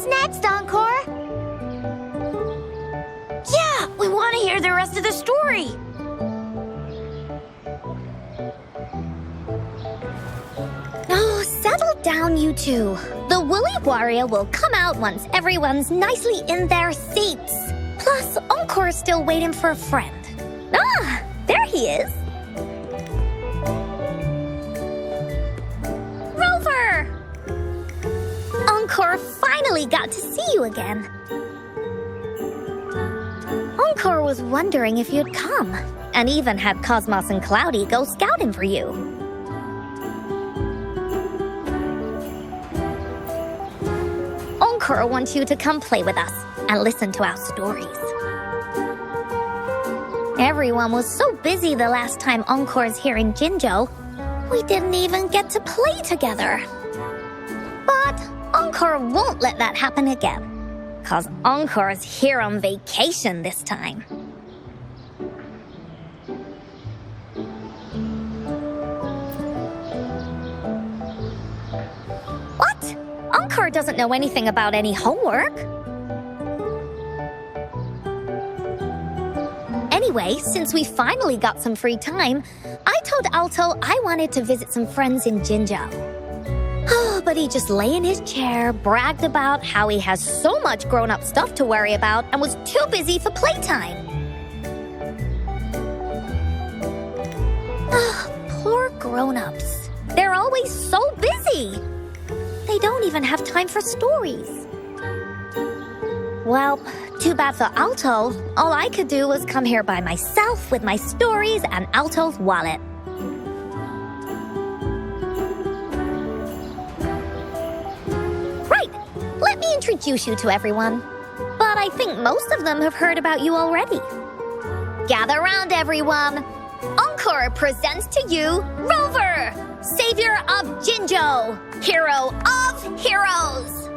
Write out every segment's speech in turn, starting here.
next, Encore? Yeah, we want to hear the rest of the story. Oh, settle down, you two. The Woolly Warrior will come out once everyone's nicely in their seats. Plus, Encore's still waiting for a friend. Ah, there he is. Rover! Encore finally got to see you again. Encore was wondering if you'd come, and even had Cosmos and Cloudy go scouting for you. Encore wants you to come play with us and listen to our stories. Everyone was so busy the last time Encore's here in Jinzhou, we didn't even get to play together. But Encore won't let that happen again, 'cause Encore's here on vacation this time. What? Encore doesn't know anything about any homework. Anyway, since we finally got some free time, I told Alto I wanted to visit some friends in Jinzhou. Oh, but he just lay in his chair, bragged about how he has so much grown-up stuff to worry about, and was too busy for playtime. Poor grown-ups. They're always so busy. They don't even have time for stories. Well, too bad for Alto. All I could do was come here by myself with my stories and Alto's wallet. Right, let me introduce you to everyone. But I think most of them have heard about you already. Gather round, everyone. Encore presents to you Rover, savior of Jinzhou, hero of heroes.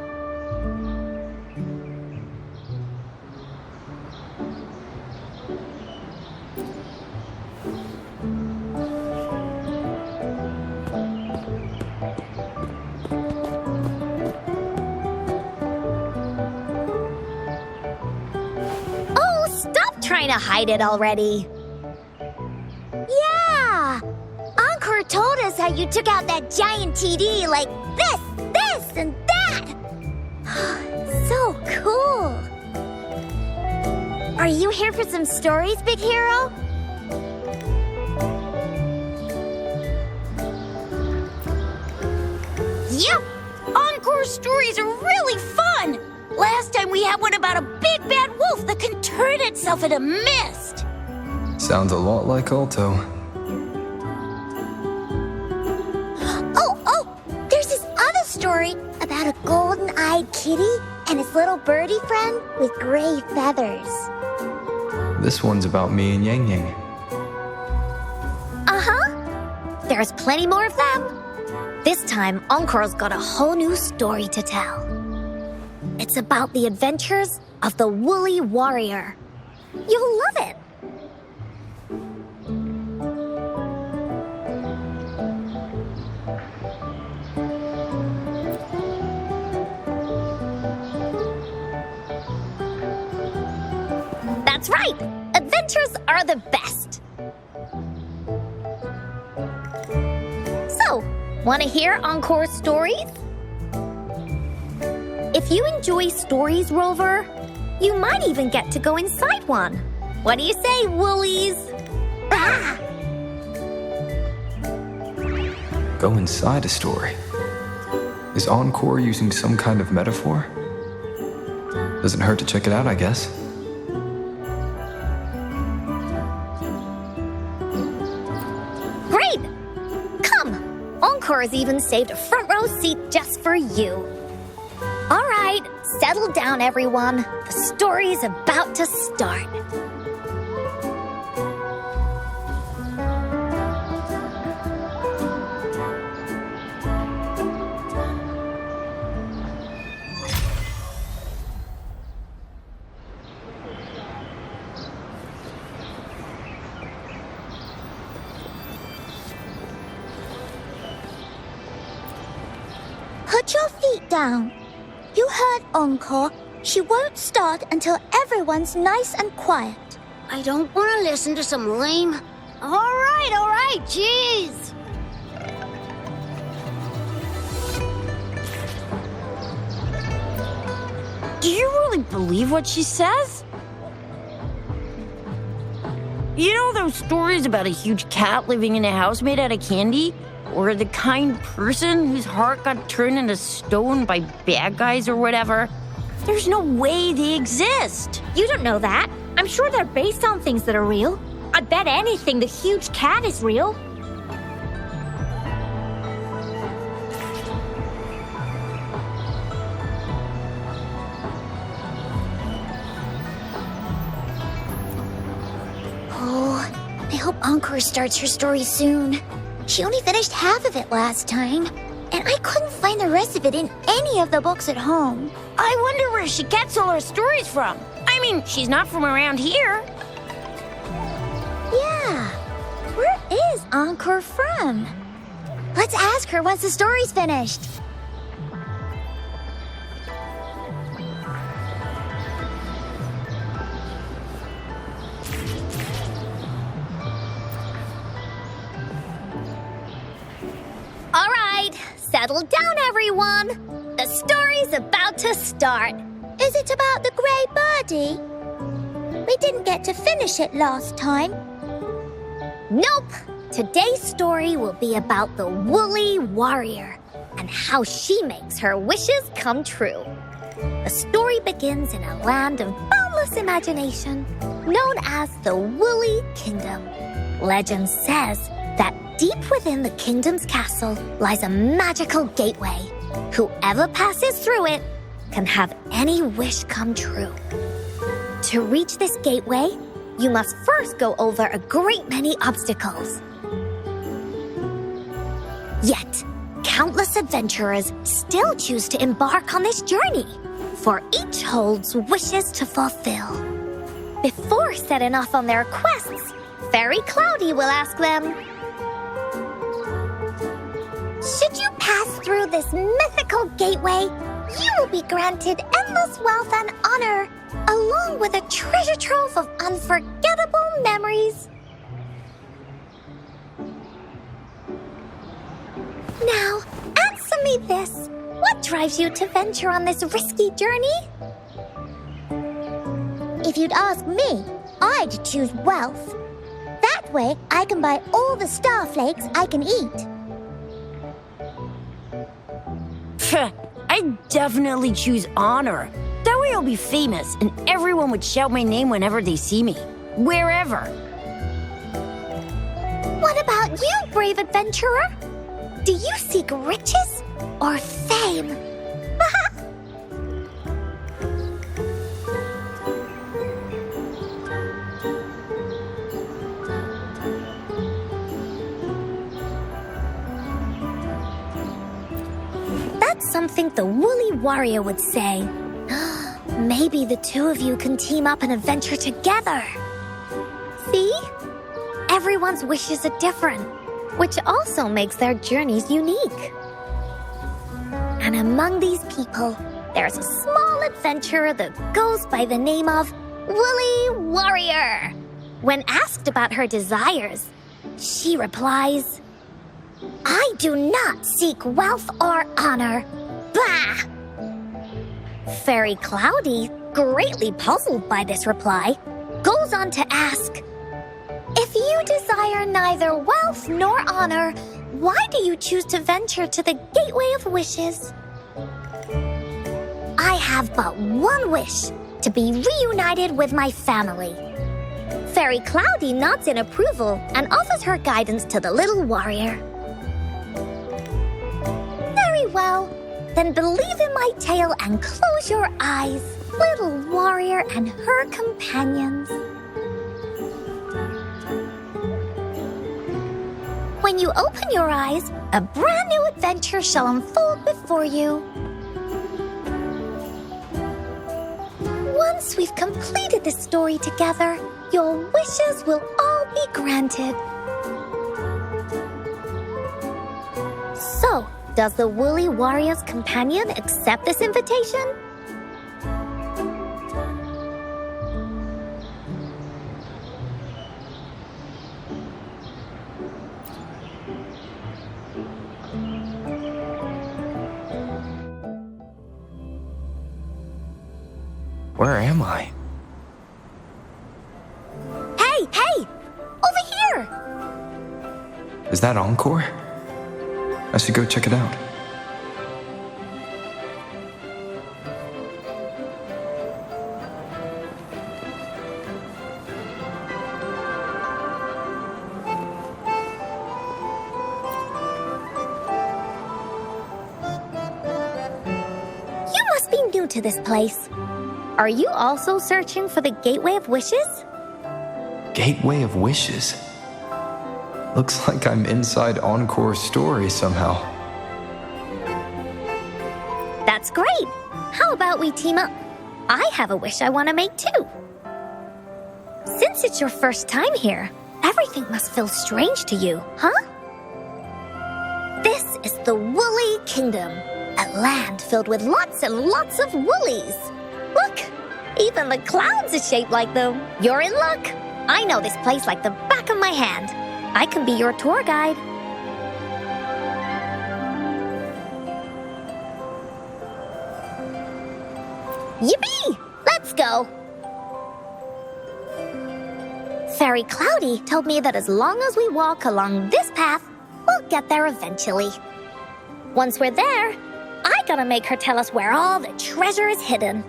Oh, stop trying to hide it already. Yeah! Encore told us how you took out that giant TD like this, and that! So cool! Are you here for some stories, big hero? Yep! Encore stories are really fun! Last time we had one about a big bad wolf that can turn itself into mist! Sounds a lot like Alto. Oh, there's this other story about a golden-eyed kitty and his little birdie friend with gray feathers. This one's about me and Yang Yang. Uh-huh. There's plenty more of them. This time, Encore's got a whole new story to tell. It's about the adventures of the Woolly Warrior. You'll love it. That's right! Adventures are the best! So, want to hear Encore's stories? If you enjoy stories, Rover, you might even get to go inside one. What do you say, Woolies? Ah! Go inside a story. Is Encore using some kind of metaphor? Doesn't hurt to check it out, I guess. Great! Come! Encore has even saved a front row seat just for you. All right, settle down, everyone. The story's about to start. Put your feet down. You heard Encore. She won't start until everyone's nice and quiet. I don't want to listen to some lame... All right, jeez. Do you really believe what she says? You know those stories about a huge cat living in a house made out of candy? Or the kind person whose heart got turned into stone by bad guys or whatever? There's no way they exist. You don't know that. I'm sure they're based on things that are real. I bet anything the huge cat is real. Oh, I hope Encore starts her story soon. She only finished half of it last time, and I couldn't find the rest of it in any of the books at home. I wonder where she gets all her stories from. I mean, she's not from around here. Yeah, where is Encore from? Let's ask her once the story's finished. All right, settle down, everyone. The story's about to start. Is it about the grey birdie? We didn't get to finish it last time. Nope. Today's story will be about the woolly warrior and how she makes her wishes come true. The story begins in a land of boundless imagination known as the Woolly Kingdom. Legend says that deep within the kingdom's castle lies a magical gateway. Whoever passes through it can have any wish come true. To reach this gateway, you must first go over a great many obstacles. Yet, countless adventurers still choose to embark on this journey, for each holds wishes to fulfill. Before setting off on their quests, Fairy Cloudy will ask them, should you pass through this mythical gateway, you will be granted endless wealth and honor, along with a treasure trove of unforgettable memories. Now, answer me this. What drives you to venture on this risky journey? If you'd ask me, I'd choose wealth. That way, I can buy all the starflakes I can eat. I'd definitely choose honor. That way I'll be famous and everyone would shout my name whenever they see me. Wherever. What about you, brave adventurer? Do you seek riches or fame? That's something the woolly warrior would say. Maybe the two of you can team up and adventure together. See? Everyone's wishes are different, which also makes their journeys unique. And among these people, there's a small adventurer that goes by the name of Woolly Warrior. When asked about her desires, she replies, I do not seek wealth or honor. Bah! Fairy Cloudy, greatly puzzled by this reply, goes on to ask, if you desire neither wealth nor honor, why do you choose to venture to the Gateway of Wishes? I have but one wish, to be reunited with my family. Fairy Cloudy nods in approval and offers her guidance to the little warrior. Very well. Then believe in my tale and close your eyes, little warrior and her companions. When you open your eyes, a brand new adventure shall unfold before you. Once we've completed the story together, your wishes will all be granted. So, Does the Woolly Warrior's companion accept this invitation? Where am I? Hey! Over here! Is that Encore? I should go check it out. You must be new to this place. Are you also searching for the Gateway of Wishes? Gateway of Wishes? Looks like I'm inside Encore's story somehow. That's great! How about we team up? I have a wish I want to make too. Since it's your first time here, everything must feel strange to you, huh? This is the Woolly Kingdom, a land filled with lots and lots of woolies. Look, even the clouds are shaped like them. You're in luck. I know this place like the back of my hand. I can be your tour guide. Yippee! Let's go! Fairy Cloudy told me that as long as we walk along this path, we'll get there eventually. Once we're there, I gotta make her tell us where all the treasure is hidden.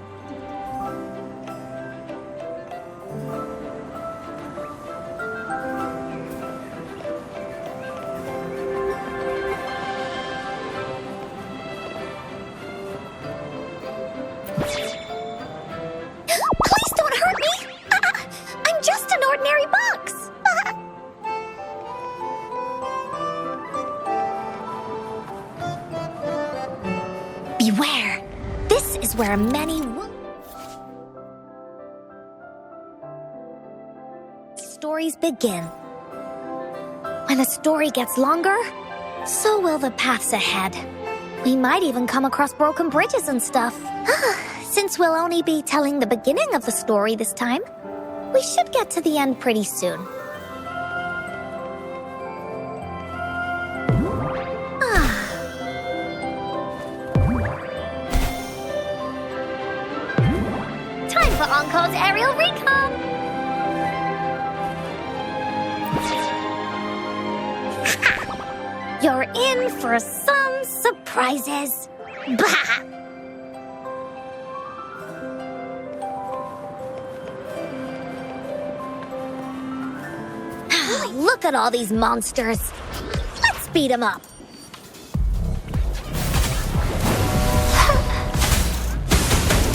Please don't hurt me! I'm just an ordinary box! Beware! This is where many stories begin. When the story gets longer, so will the paths ahead. We might even come across broken bridges and stuff. Since we'll only be telling the beginning of the story this time, we should get to the end pretty soon. Time for Encore's aerial recon! You're in for some surprises. Bah! Look at all these monsters. Let's beat them up.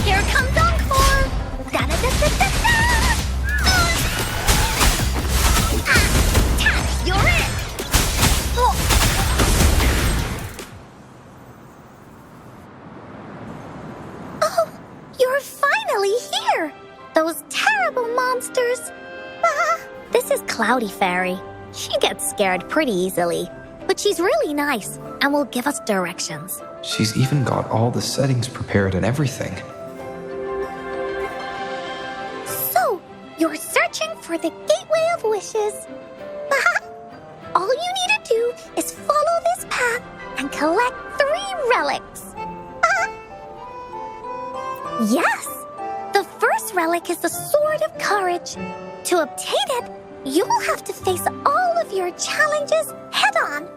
Here comes Encore. Da-da-da-da-da-da. You're in. Oh, you're finally here. Those terrible monsters. This is Cloudy Fairy. She gets scared pretty easily, but she's really nice and will give us directions. She's even got all the settings prepared and everything. So, you're searching for the Gateway of Wishes. All you need to do is follow this path and collect 3 relics. Yes! The first relic is the Sword of Courage. To obtain it, you will have to face all of your challenges head-on.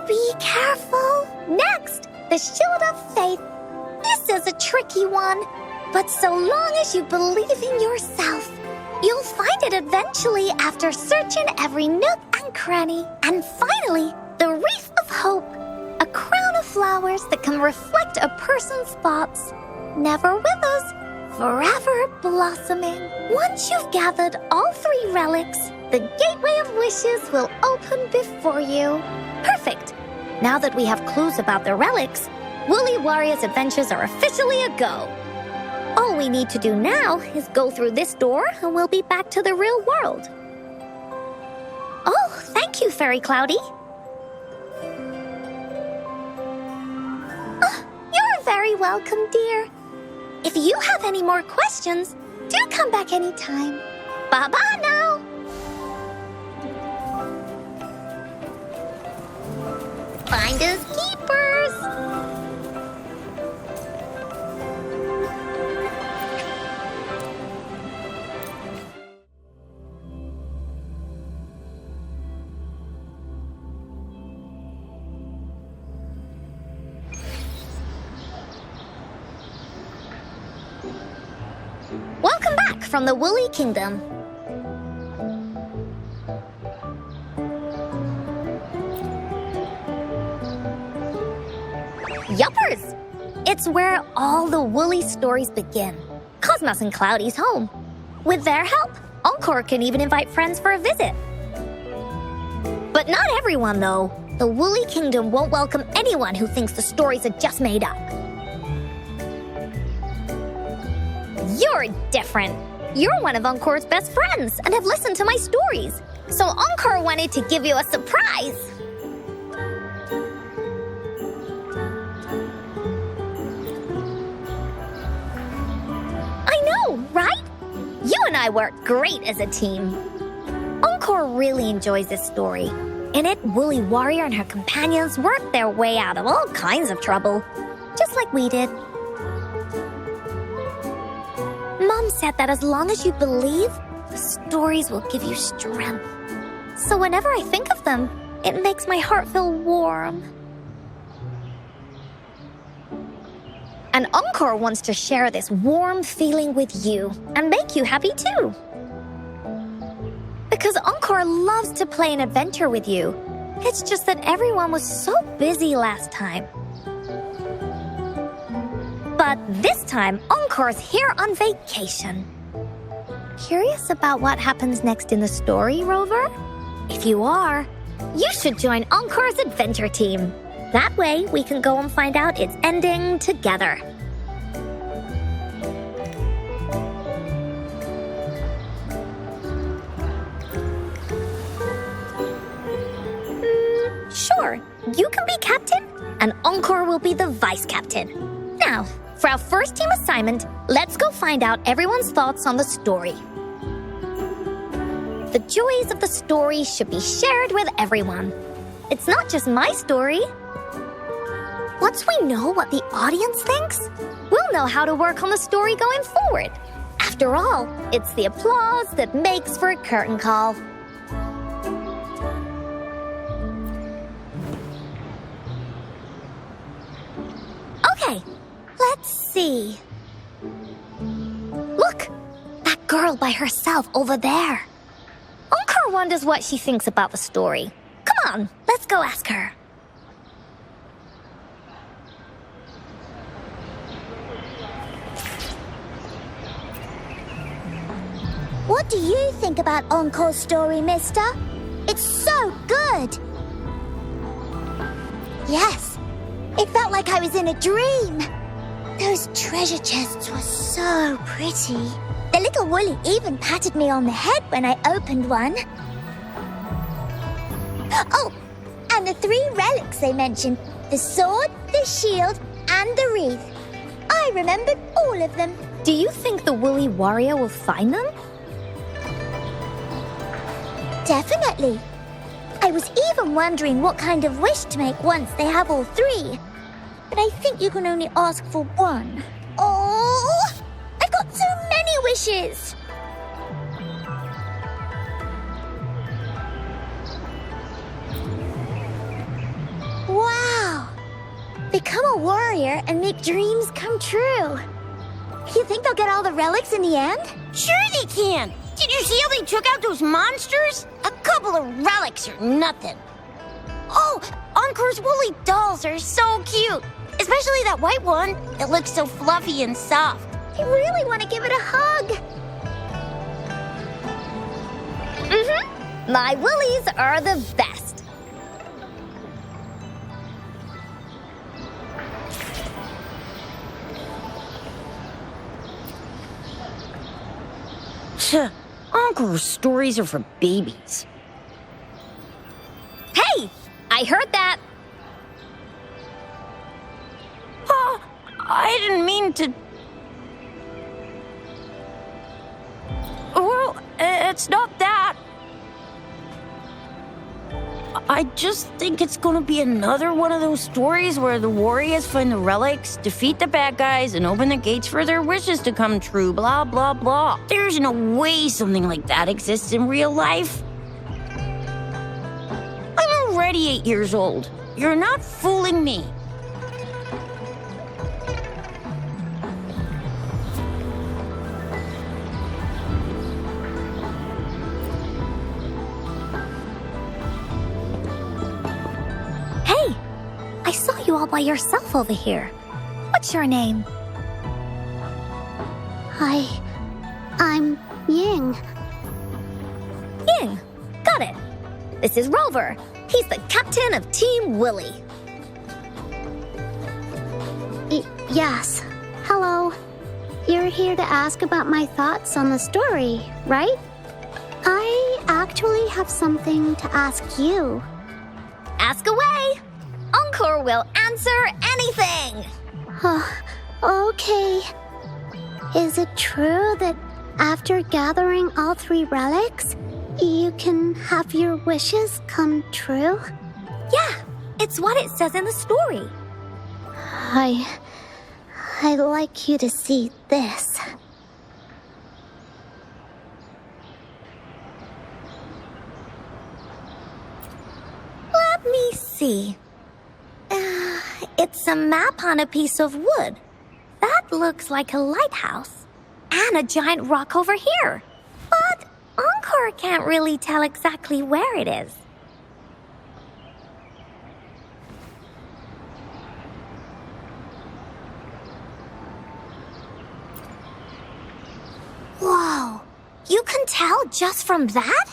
Be careful. Next, the Shield of Faith. This is a tricky one, but so long as you believe in yourself, you'll find it eventually after searching every nook and cranny. And finally, the Wreath of Hope, a crown of flowers that can reflect a person's thoughts. Never withers, forever blossoming. Once you've gathered all 3 relics, the Gateway of Wishes will open before you. Perfect! Now that we have clues about the relics, Woolly Warrior's adventures are officially a go. All we need to do now is go through this door and we'll be back to the real world. Oh, thank you, Fairy Cloudy. very welcome, dear. If you have any more questions, do come back anytime. Bye-bye now. Finders keepers. Welcome back from the Woolly Kingdom. Yuppers! It's where all the woolly stories begin. Cosmos and Cloudy's home. With their help, Encore can even invite friends for a visit. But not everyone, though. The Woolly Kingdom won't welcome anyone who thinks the stories are just made up. You're different. You're one of Encore's best friends and have listened to my stories. So Encore wanted to give you a surprise. I know, right? You and I work great as a team. Encore really enjoys this story. In it, Woolly Warrior and her companions worked their way out of all kinds of trouble, just like we did. Mom said that as long as you believe, the stories will give you strength. So whenever I think of them, it makes my heart feel warm. And Encore wants to share this warm feeling with you and make you happy too. Because Encore loves to play an adventure with you. It's just that everyone was so busy last time. But this time, Encore's here on vacation. Curious about what happens next in the story, Rover? If you are, you should join Encore's adventure team. That way, we can go and find out its ending together. Sure, you can be captain, and Encore will be the vice captain. Now, for our first team assignment, let's go find out everyone's thoughts on the story. The joys of the story should be shared with everyone. It's not just my story. Once we know what the audience thinks, we'll know how to work on the story going forward. After all, it's the applause that makes for a curtain call. Okay, let's see. Look, that girl by herself over there. Encore wonders what she thinks about the story. Come on, let's go ask her. What do you think about Encore's story, mister? It's so good! Yes, it felt like I was in a dream. Those treasure chests were so pretty. The little Woolly even patted me on the head when I opened one. Oh, and the 3 relics they mentioned. The sword, the shield, and the wreath. I remembered all of them. Do you think the Woolly Warrior will find them? Definitely. I was even wondering what kind of wish to make once they have all 3. But I think you can only ask for 1. Oh, I've got so many wishes. Wow. Become a warrior and make dreams come true. You think they'll get all the relics in the end? Sure they can. Did you see how they took out those monsters? A couple of relics or nothing. Oh, Encore's woolly dolls are so cute. Especially that white one. It looks so fluffy and soft. I really want to give it a hug. My Woolies are the best. Encore's stories are for babies. Hey, I heard that. I didn't mean to... Well, it's not that. I just think it's gonna be another one of those stories where the warriors find the relics, defeat the bad guys, and open the gates for their wishes to come true, blah, blah, blah. There's no way something like that exists in real life. I'm already 8 years old. You're not fooling me. Hey, I saw you all by yourself over here. What's your name? I'm Ying. Ying. Got it. This is Rover. He's the captain of Team Willy. Yes. Hello. You're here to ask about my thoughts on the story, right? I actually have something to ask you. Ask away. Encore will answer anything. Okay. Is it true that after gathering all 3 relics, you can have your wishes come true? Yeah, it's what it says in the story. I'd like you to see this. Let me see. It's a map on a piece of wood. That looks like a lighthouse. And a giant rock over here. But Encore can't really tell exactly where it is. Whoa, you can tell just from that?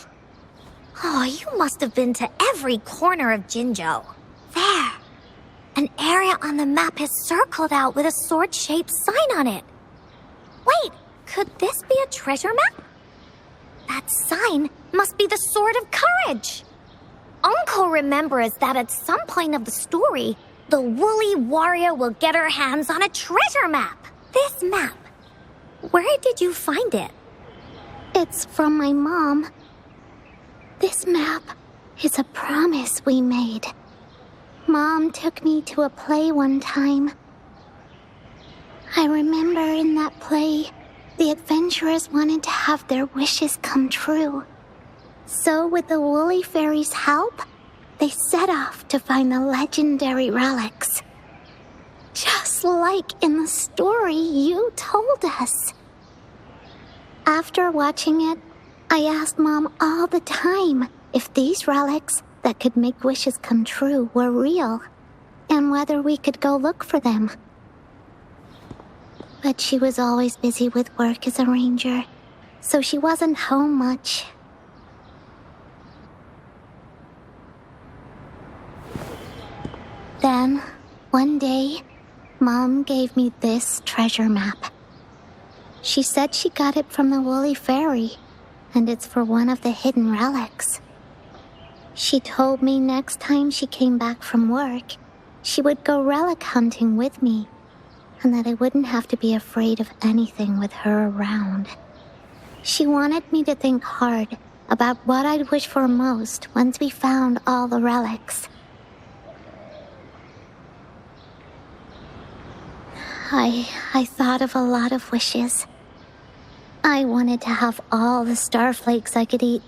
Oh, you must have been to every corner of Jinzhou. There. An area on the map is circled out with a sword-shaped sign on it. Wait, could this be a treasure map? That sign must be the Sword of Courage. Encore remembers that at some point of the story, the woolly warrior will get her hands on a treasure map. This map. Where did you find it? It's from my mom. This map is a promise we made. Mom took me to a play one time. I remember in that play, the adventurers wanted to have their wishes come true. So with the Woolly Fairy's help, they set off to find the legendary relics. Just like in the story you told us. After watching it, I asked Mom all the time if these relics that could make wishes come true were real, and whether we could go look for them. But she was always busy with work as a ranger, so she wasn't home much. Then, one day, Mom gave me this treasure map. She said she got it from the Woolly Fairy, and it's for one of the hidden relics. She told me next time she came back from work, she would go relic hunting with me, and that I wouldn't have to be afraid of anything with her around. She wanted me to think hard about what I'd wish for most once we found all the relics. I thought of a lot of wishes. I wanted to have all the starflakes I could eat.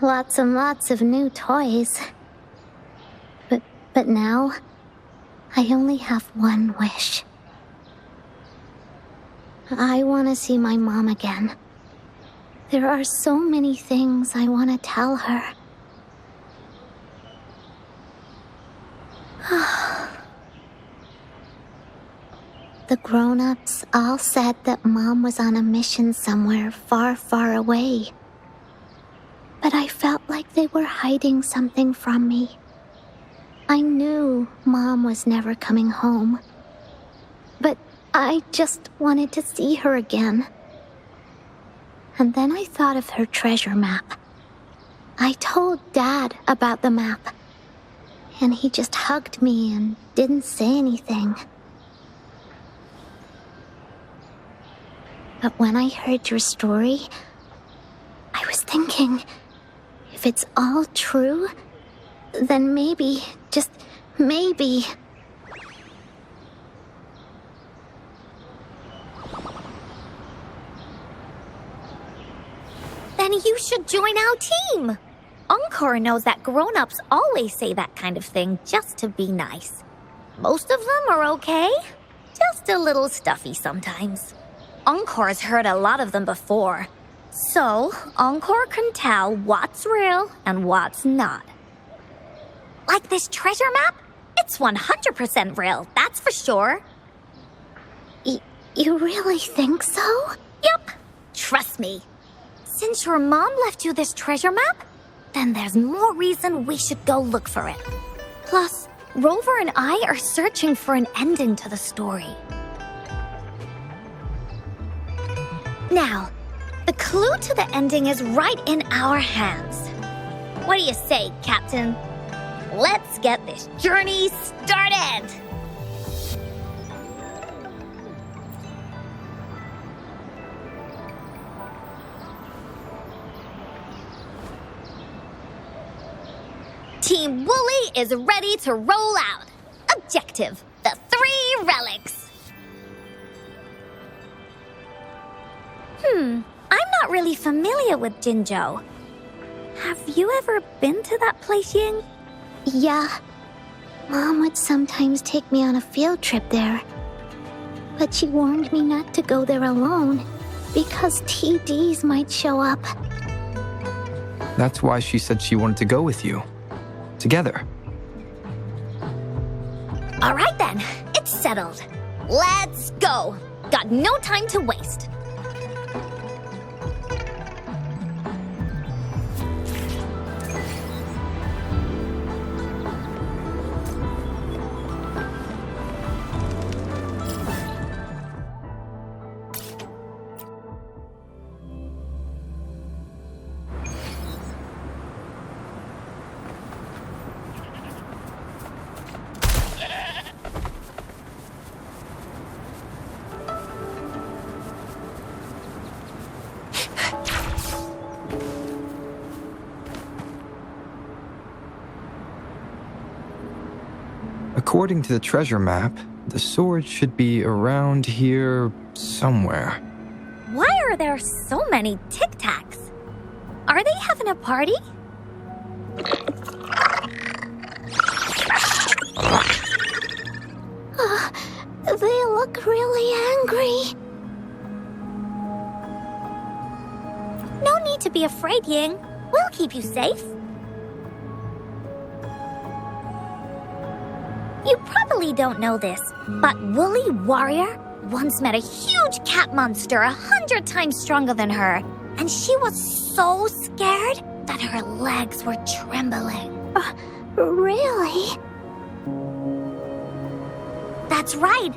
Lots and lots of new toys. But now, I only have one wish. I want to see my mom again. There are so many things I want to tell her. The grown-ups all said that Mom was on a mission somewhere far, far away. But I felt like they were hiding something from me. I knew Mom was never coming home. But I just wanted to see her again. And then I thought of her treasure map. I told Dad about the map. And he just hugged me and didn't say anything. But when I heard your story, I was thinking, if it's all true, then maybe, just maybe... Then you should join our team. Encore knows that grown-ups always say that kind of thing just to be nice. Most of them are okay, just a little stuffy sometimes. Encore's heard a lot of them before, so Encore can tell what's real and what's not. Like this treasure map? It's 100% real, that's for sure. You really think so? Yup, trust me. Since your mom left you this treasure map, then there's more reason we should go look for it. Plus, Rover and I are searching for an ending to the story. Now, the clue to the ending is right in our hands. What do you say, Captain? Let's get this journey started! Team Wooly is ready to roll out. Objective, the 3 relics. I'm not really familiar with Jinzhou. Have you ever been to that place, Ying? Yeah. Mom would sometimes take me on a field trip there. But she warned me not to go there alone, because TDs might show up. That's why she said she wanted to go with you. Together. All right then, it's settled. Let's go. Got no time to waste. According to the treasure map, the sword should be around here somewhere. Why are there so many Tic Tacs? Are they having a party? They look really angry. No need to be afraid, Ying. We'll keep you safe. You probably don't know this, but Woolly Warrior once met a huge cat monster 100 times stronger than her, and she was so scared that her legs were trembling. Really? That's right.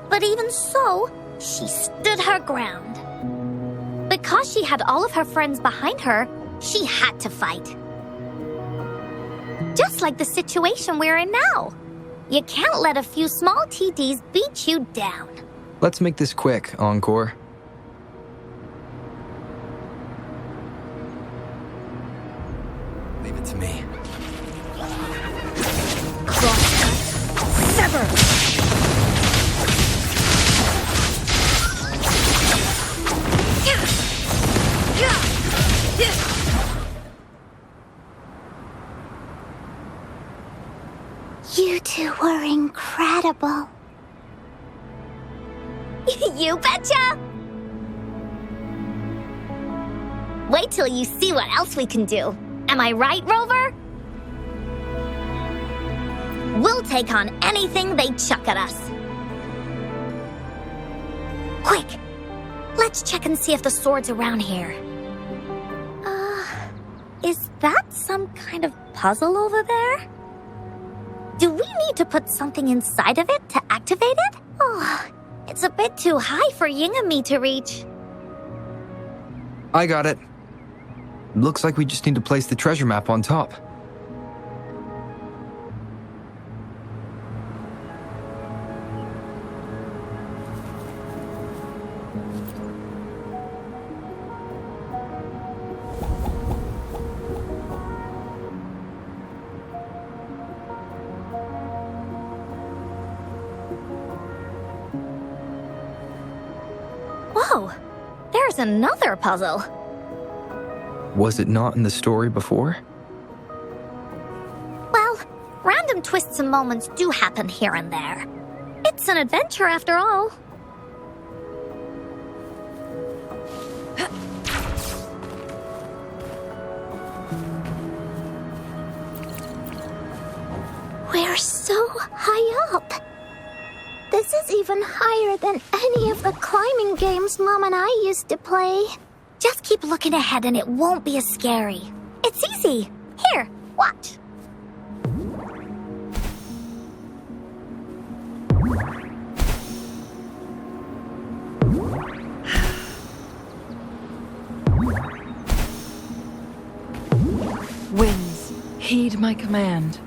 But even so, she stood her ground. Because she had all of her friends behind her, she had to fight. Just like the situation we're in now. You can't let a few small TDs beat you down. Let's make this quick, Encore. Leave it to me. Sever! You two were incredible. You betcha! Wait till you see what else we can do. Am I right, Rover? We'll take on anything they chuck at us. Quick! Let's check and see if the sword's around here. Is that some kind of puzzle over there? Do we need to put something inside of it to activate it? Oh, it's a bit too high for Ying and me to reach. I got it. Looks like we just need to place the treasure map on top. Oh, there's another puzzle. Was it not in the story before? Well, random twists and moments do happen here and there. It's an adventure after all. We're so high up. This is even higher than any of the climbing games Mom and I used to play. Just keep looking ahead and it won't be as scary. It's easy. Here, watch. Winds, heed my command.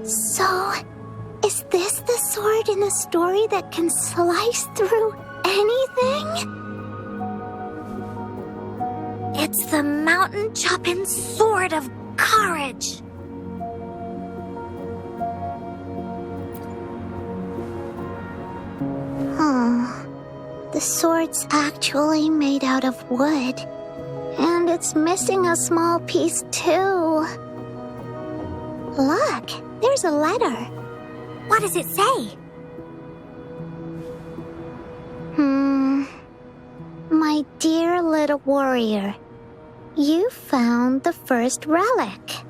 So, is this the sword in the story that can slice through anything? It's the mountain chopping sword of courage. The sword's actually made out of wood. And it's missing a small piece too. Look, there's a letter. What does it say? My dear little warrior, you found the first relic.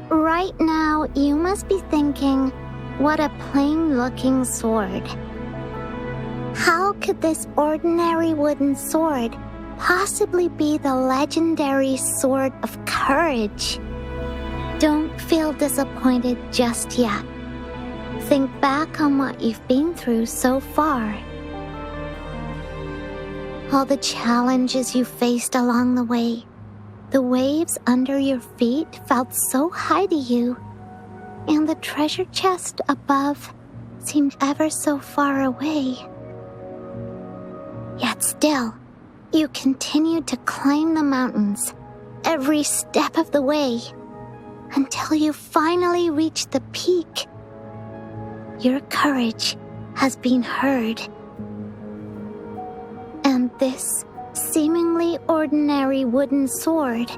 Right now, you must be thinking, what a plain-looking sword. How could this ordinary wooden sword possibly be the legendary sword of courage? Don't feel disappointed just yet. Think back on what you've been through so far. All the challenges you faced along the way. The waves under your feet felt so high to you, and the treasure chest above seemed ever so far away. Yet still, you continued to climb the mountains every step of the way until you finally reached the peak. Your courage has been heard. And this seemingly ordinary wooden sword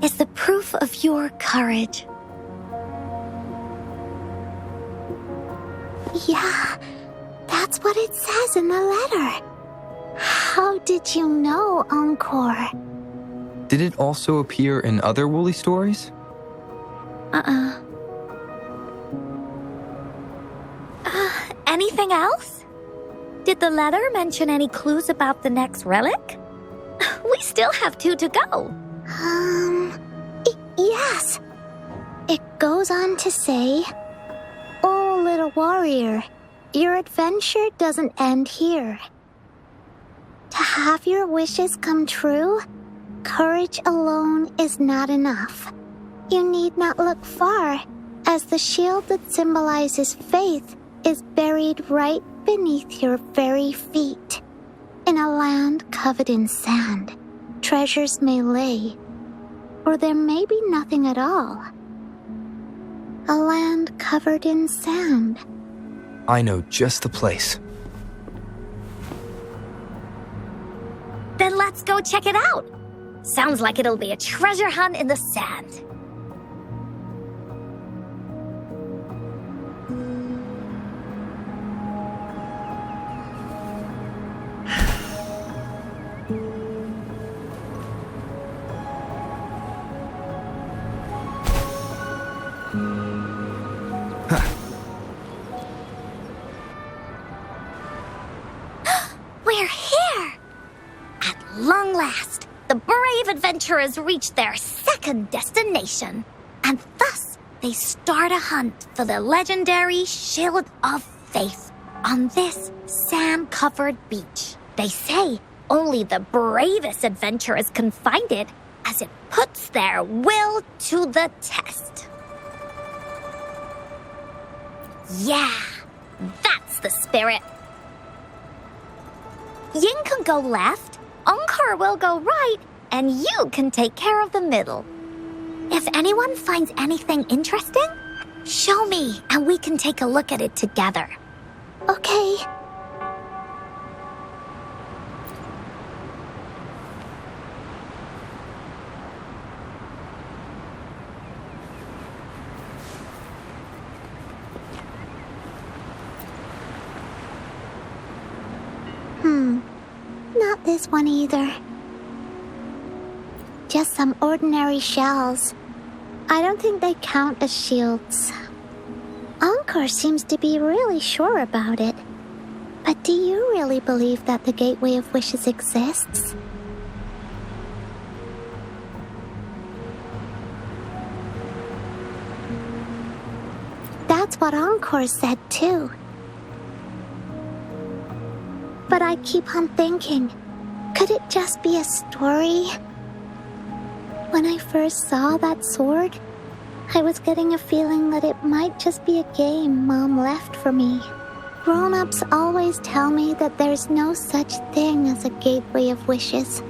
is the proof of your courage. Yeah, that's what it says in the letter. How did you know, Encore? Did it also appear in other Woolly stories? Anything else? Did the letter mention any clues about the next relic? We still have 2 to go. Yes. It goes on to say, "Oh, little warrior, your adventure doesn't end here. To have your wishes come true, courage alone is not enough. You need not look far, as the shield that symbolizes faith is buried right beneath your very feet. In a land covered in sand, treasures may lay, or there may be nothing at all. A land covered in sand." I know just the place. Then let's go check it out. Sounds like it'll be a treasure hunt in the sand. We're here! At long last, the brave adventurers reach their second destination. And thus, they start a hunt for the legendary Shield of Faith on this sand-covered beach. They say only the bravest adventurers can find it, as it puts their will to the test. Yeah, that's the spirit. Ying can go left, Encore will go right, and you can take care of the middle. If anyone finds anything interesting, show me and we can take a look at it together. Okay. Not this one either. Just some ordinary shells. I don't think they count as shields. Encore seems to be really sure about it. But do you really believe that the Gateway of Wishes exists? That's what Encore said too. But I keep on thinking, could it just be a story? When I first saw that sword, I was getting a feeling that it might just be a game Mom left for me. Grown-ups always tell me that there's no such thing as a Gateway of Wishes.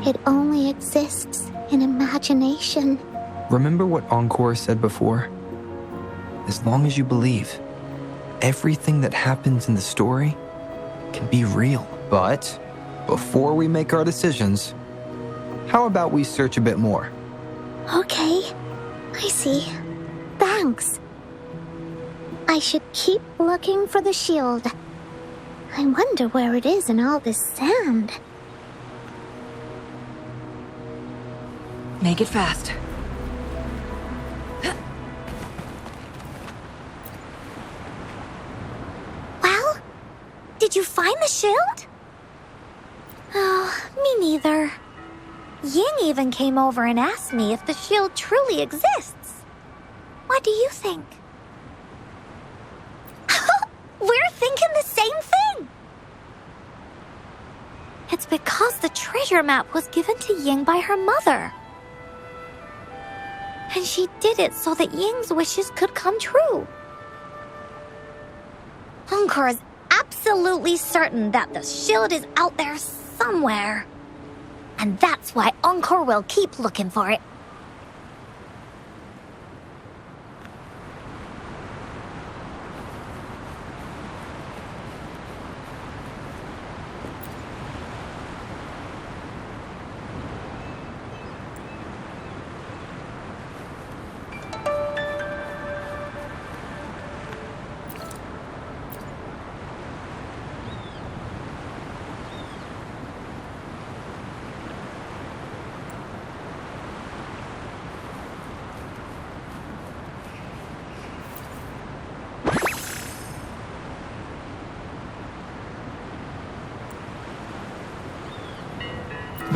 It only exists in imagination. Remember what Encore said before? As long as you believe, everything that happens in the story can be real. But before we make our decisions, how about we search a bit more? Okay, I see. Thanks. I should keep looking for the shield. I wonder where it is in all this sand. Make it fast. Well, did you find the shield? Oh, me neither. Ying even came over and asked me if the shield truly exists. What do you think? We're thinking the same thing! It's because the treasure map was given to Ying by her mother. And she did it so that Ying's wishes could come true. Encore is absolutely certain that the shield is out there somewhere. And that's why Encore will keep looking for it.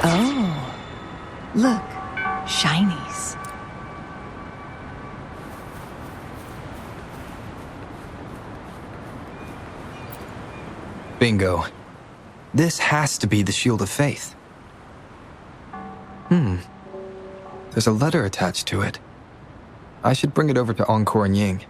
Oh, look, shinies. Bingo. This has to be the Shield of Faith. There's a letter attached to it. I should bring it over to Encore and Ying.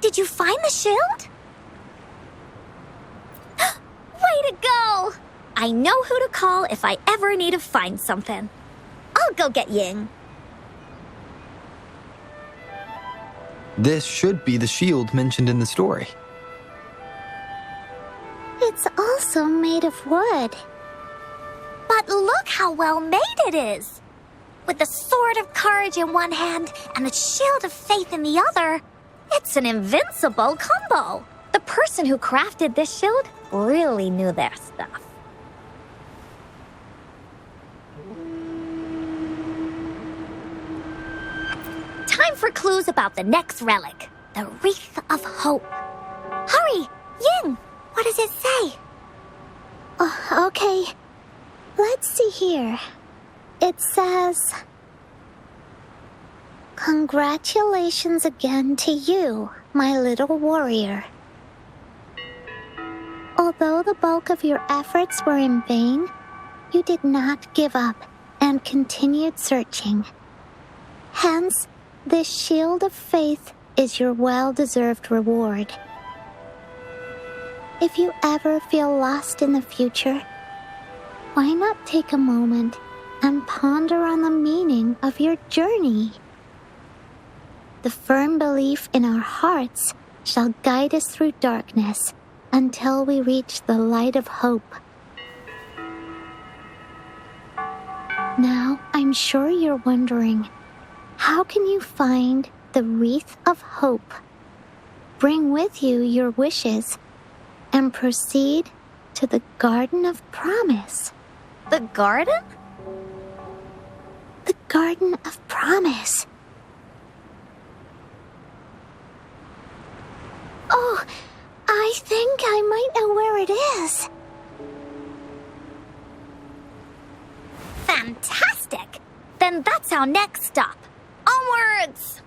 Did you find the shield? Way to go! I know who to call if I ever need to find something. I'll go get Ying. This should be the shield mentioned in the story. It's also made of wood. But look how well made it is! With the sword of courage in one hand and the shield of faith in the other, it's an invincible combo. The person who crafted this shield really knew their stuff. Time for clues about the next relic, the Wreath of Hope. Hurry, Ying! What does it say? Oh, okay. Let's see here. It says... Congratulations again to you, my little warrior. Although the bulk of your efforts were in vain, you did not give up and continued searching. Hence, this shield of faith is your well-deserved reward. If you ever feel lost in the future, why not take a moment and ponder on the meaning of your journey? The firm belief in our hearts shall guide us through darkness until we reach the light of hope. Now, I'm sure you're wondering, how can you find the wreath of hope, bring with you your wishes, and proceed to the Garden of Promise? The garden? The Garden of Promise. Oh, I think I might know where it is. Fantastic! Then that's our next stop. Onwards!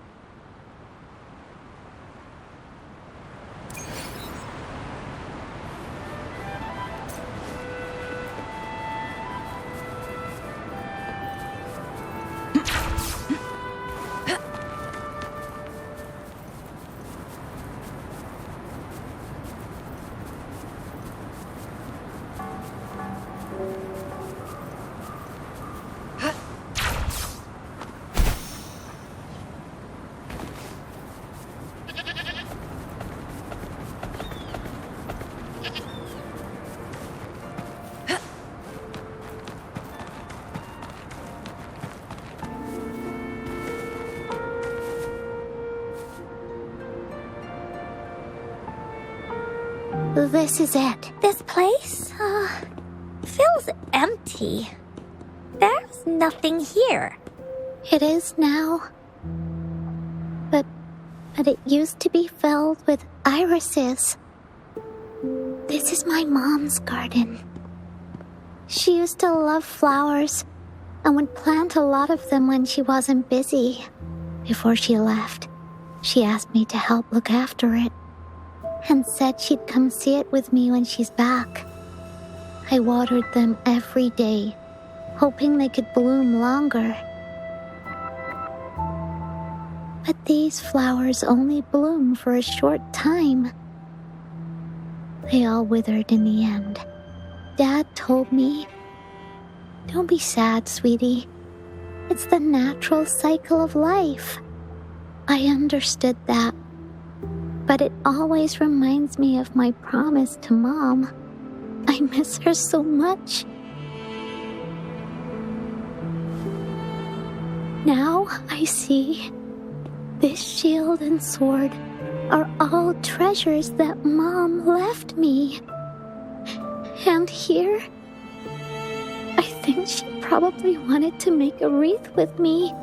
This is it. This place, feels empty. There's nothing here. It is now. But it used to be filled with irises. This is my mom's garden. She used to love flowers and would plant a lot of them when she wasn't busy. Before she left, she asked me to help look after it and said she'd come see it with me when she's back. I watered them every day, hoping they could bloom longer. But these flowers only bloom for a short time. They all withered in the end. Dad told me, "Don't be sad, sweetie. It's the natural cycle of life." I understood that, but it always reminds me of my promise to Mom. I miss her so much. Now I see this shield and sword are all treasures that Mom left me. And here, I think she probably wanted to make a wreath with me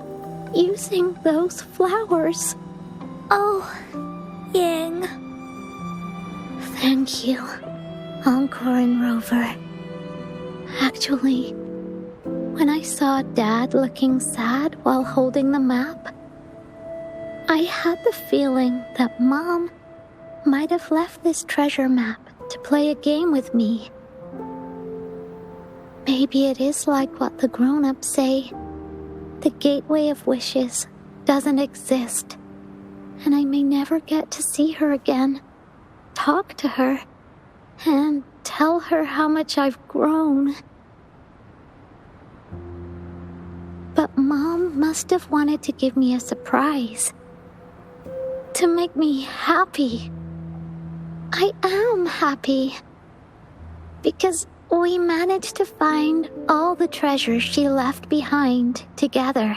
using those flowers. Oh, Ying. Thank you, Encore and Rover. Actually, when I saw Dad looking sad while holding the map, I had the feeling that Mom might have left this treasure map to play a game with me. Maybe it is like what the grown-ups say. The gateway of wishes doesn't exist, and I may never get to see her again, talk to her, and tell her how much I've grown. But Mom must have wanted to give me a surprise, to make me happy. I am happy, because we managed to find all the treasures she left behind together.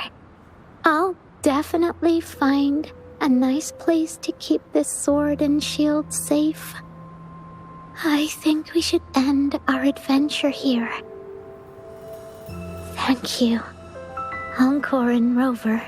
I'll definitely find a nice place to keep this sword and shield safe. I think we should end our adventure here. Thank you, Encore and Rover.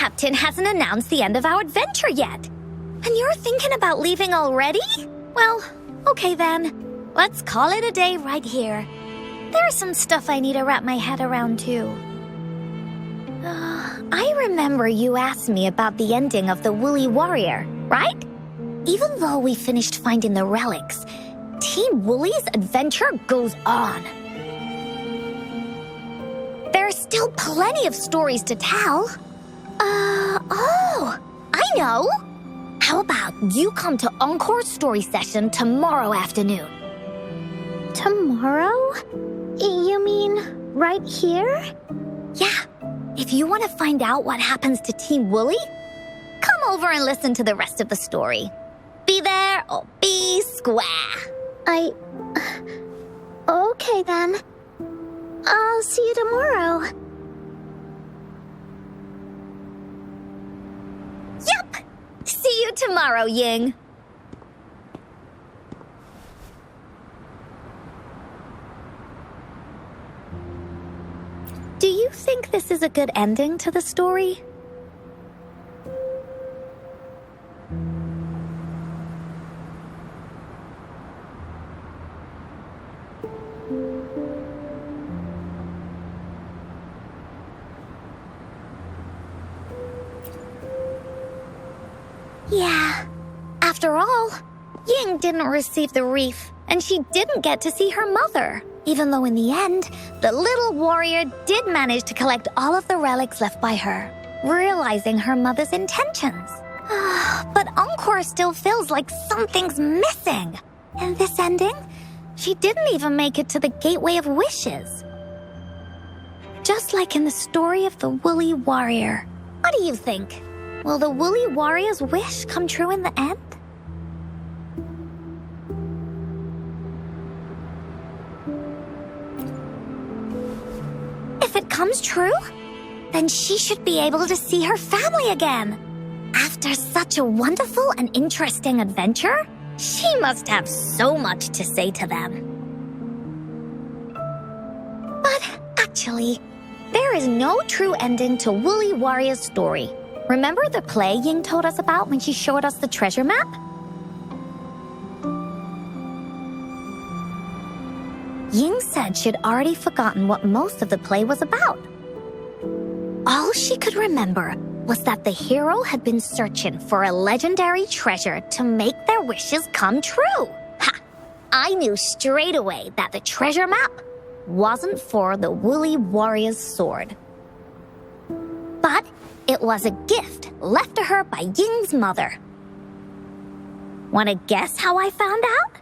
captain hasn't announced the end of our adventure yet. And you're thinking about leaving already? Well, okay then. Let's call it a day right here. There's some stuff I need to wrap my head around too. I remember you asked me about the ending of the Woolly Warrior, right? Even though we finished finding the relics, Team Woolly's adventure goes on. There's still plenty of stories to tell. Oh, I know. How about you come to Encore's story session tomorrow afternoon? Tomorrow? You mean right here? Yeah. If you want to find out what happens to Team Woolly, come over and listen to the rest of the story. Be there or be square. Okay then. I'll see you tomorrow. Yup! See you tomorrow, Ying. Do you think this is a good ending to the story? Yeah. After all, Ying didn't receive the wreath, and she didn't get to see her mother. Even though in the end, the little warrior did manage to collect all of the relics left by her, realizing her mother's intentions. But Encore still feels like something's missing. In this ending, she didn't even make it to the Gateway of Wishes. Just like in the story of the Woolly Warrior. What do you think? Will the Woolly Warrior's wish come true in the end? If it comes true, then she should be able to see her family again. After such a wonderful and interesting adventure, she must have so much to say to them. But actually, there is no true ending to Woolly Warrior's story. Remember the play Ying told us about when she showed us the treasure map? Ying said she'd already forgotten what most of the play was about. All she could remember was that the hero had been searching for a legendary treasure to make their wishes come true. Ha! I knew straight away that the treasure map wasn't for the Woolly Warrior's sword. But it was a gift left to her by Ying's mother. Wanna guess how I found out?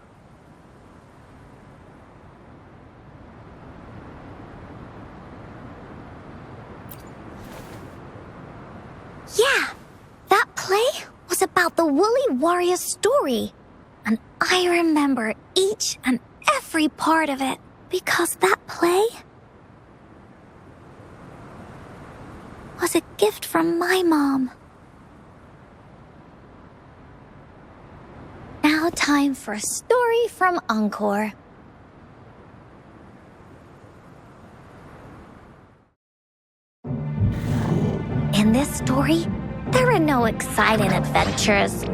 Yeah, that play was about the Woolly Warrior's story. And I remember each and every part of it because that play was a gift from my mom. Now time for a story from Encore. In this story, there are no exciting adventures,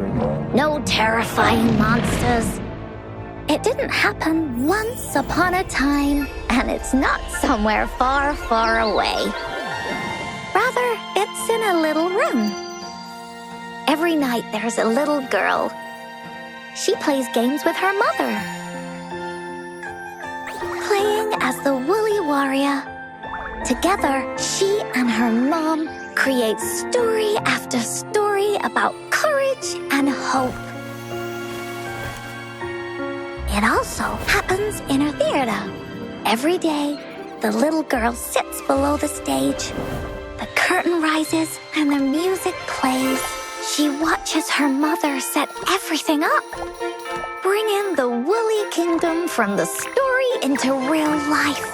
no terrifying monsters. It didn't happen once upon a time, and it's not somewhere far, far away. Rather, it's in a little room. Every night there's a little girl. She plays games with her mother. Playing as the Woolly Warrior. Together, she and her mom create story after story about courage and hope. It also happens in her theater. Every day, the little girl sits below the stage. The curtain rises and the music plays. She watches her mother set everything up, bringing the Woolly Kingdom from the story into real life.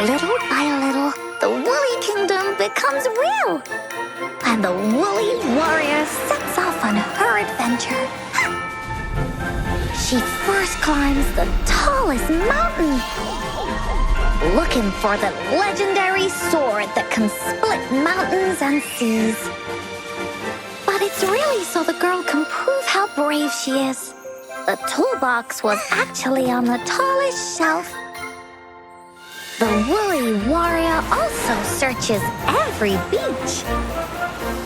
Little by little, the Woolly Kingdom becomes real, and the Woolly Warrior sets off on her adventure. She first climbs the tallest mountain, looking for the legendary sword that can split mountains and seas. But it's really so the girl can prove how brave she is. The toolbox was actually on the tallest shelf. The woolly warrior also searches every beach,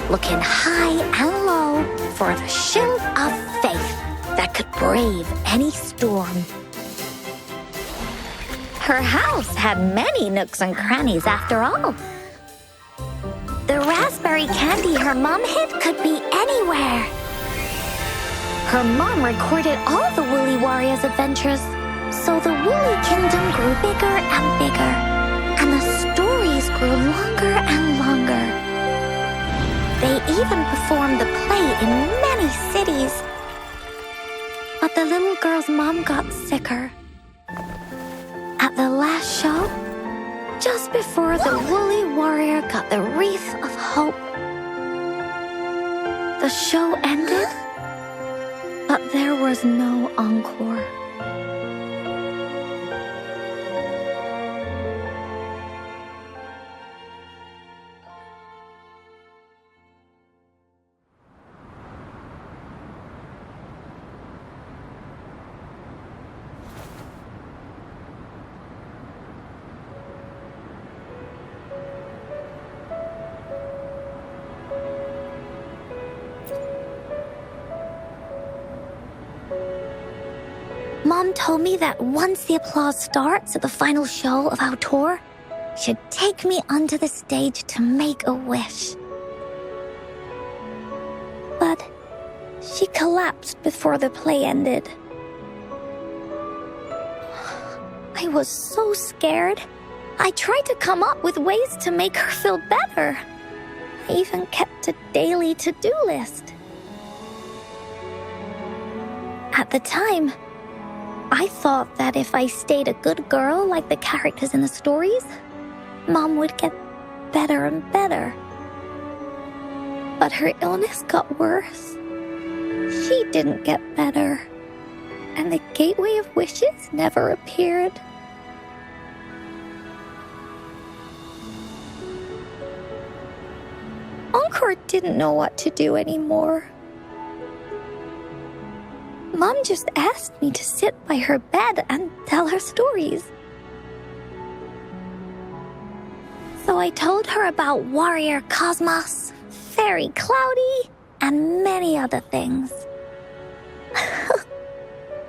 looking high and low for the shield of faith that could brave any storm. Her house had many nooks and crannies after all. The raspberry candy her mom hid could be anywhere. Her mom recorded all the Woolly Warrior's adventures, so the Woolly Kingdom grew bigger and bigger, and the stories grew longer and longer. They even performed the play in many cities. But the little girl's mom got sicker. At the last show, just before the Woolly Warrior got the Wreath of Hope, the show ended, but there was no encore. Mom told me that once the applause starts at the final show of our tour, she'd take me onto the stage to make a wish. But she collapsed before the play ended. I was so scared. I tried to come up with ways to make her feel better. I even kept a daily to-do list. At the time, I thought that if I stayed a good girl like the characters in the stories, Mom would get better and better. But her illness got worse. She didn't get better, and the Gateway of Wishes never appeared. Encore didn't know what to do anymore. Mom just asked me to sit by her bed and tell her stories. So I told her about Warrior Cosmos, Fairy Cloudy, and many other things.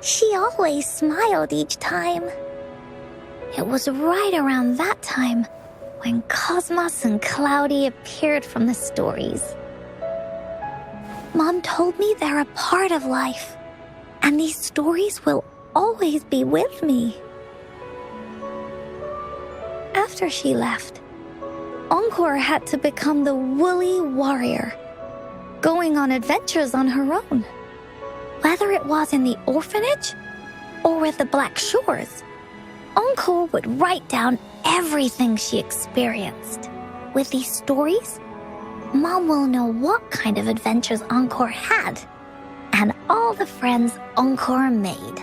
She always smiled each time. It was right around that time when Cosmos and Cloudy appeared from the stories. Mom told me they're a part of life, and these stories will always be with me. After she left, Encore had to become the Woolly Warrior, going on adventures on her own. Whether it was in the orphanage or with the Black Shores, Encore would write down everything she experienced. With these stories, Mom will know what kind of adventures Encore had and all the friends Encore made.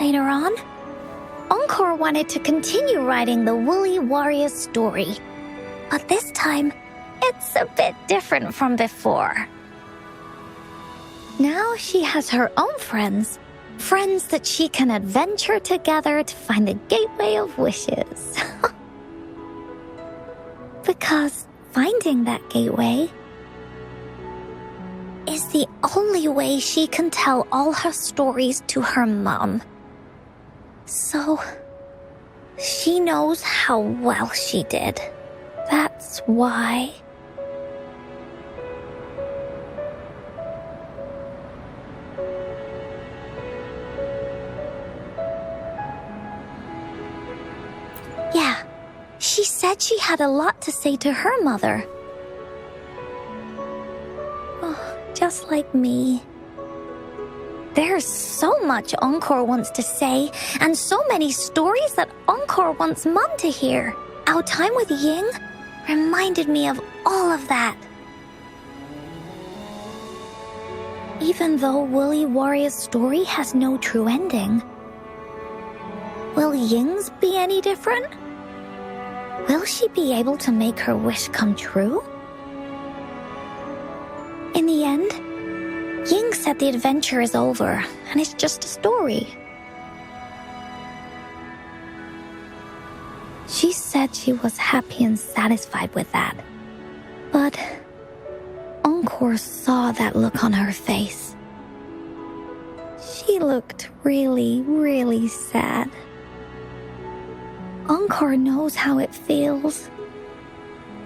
Later on, Encore wanted to continue writing the Woolly Warrior story, but this time, it's a bit different from before. Now she has her own friends that she can adventure together to find the Gateway of Wishes. Because finding that gateway is the only way she can tell all her stories to her mom. So, she knows how well she did. That's why. Yeah, she said she had a lot to say to her mother. Oh, just like me. There's so much Encore wants to say, and so many stories that Encore wants Mom to hear. Our time with Ying reminded me of all of that. Even though Woolly Warrior's story has no true ending, Will Ying's be any different? Will she be able to make her wish come true? In the end, Ying said the adventure is over and it's just a story. She said she was happy and satisfied with that. But Encore saw that look on her face. She looked really, really sad. Encore knows how it feels.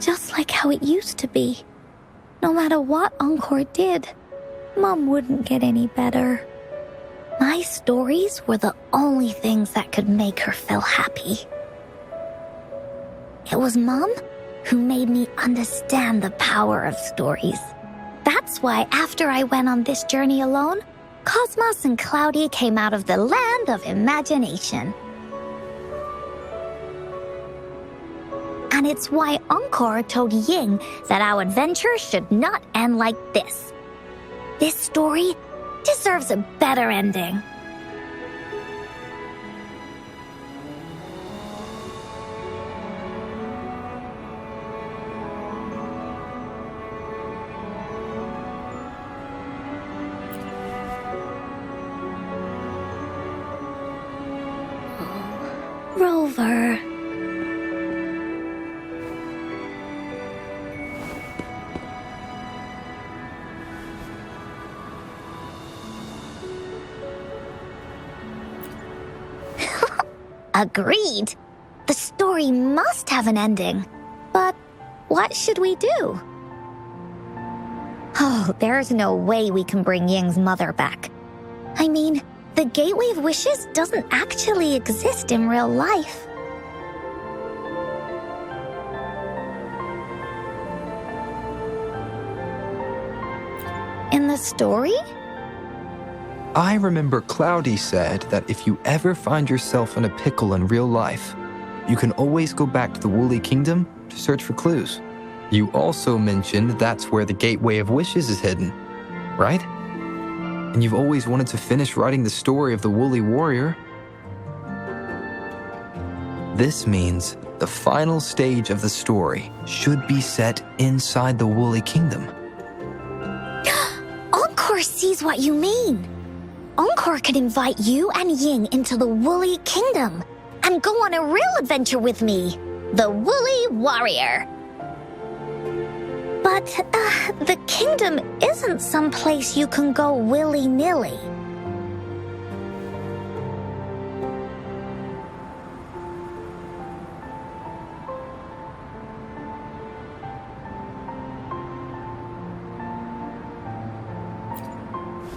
Just like how it used to be. No matter what Encore did, Mom wouldn't get any better. My stories were the only things that could make her feel happy. It was Mom who made me understand the power of stories. That's why after I went on this journey alone, Cosmos and Cloudy came out of the land of imagination. And it's why Encore told Ying that our adventure should not end like this. This story deserves a better ending. Rover. Agreed. The story must have an ending. But what should we do? Oh, there's no way we can bring Ying's mother back. I mean, the Gateway of Wishes doesn't actually exist in real life. In the story? I remember Cloudy said that if you ever find yourself in a pickle in real life, you can always go back to the Woolly Kingdom to search for clues. You also mentioned that's where the Gateway of Wishes is hidden, right? And you've always wanted to finish writing the story of the Woolly Warrior. This means the final stage of the story should be set inside the Woolly Kingdom. Encore sees what you mean. Encore could invite you and Ying into the Woolly Kingdom and go on a real adventure with me, the Woolly Warrior. But the kingdom isn't someplace you can go willy-nilly.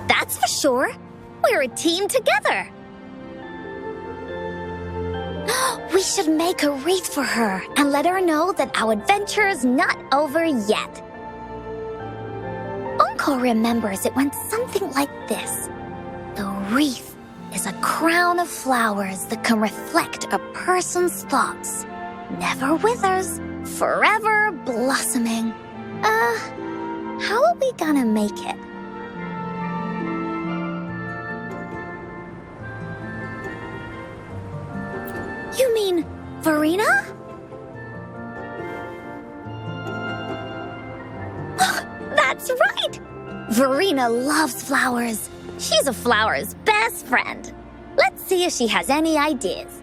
That's for sure. We're a team together. We should make a wreath for her and let her know that our adventure is not over yet. Encore remembers it went something like this. The wreath is a crown of flowers that can reflect a person's thoughts. Never withers, forever blossoming. How are we gonna make it? You mean Verena? That's right! Verena loves flowers. She's a flower's best friend. Let's see if she has any ideas.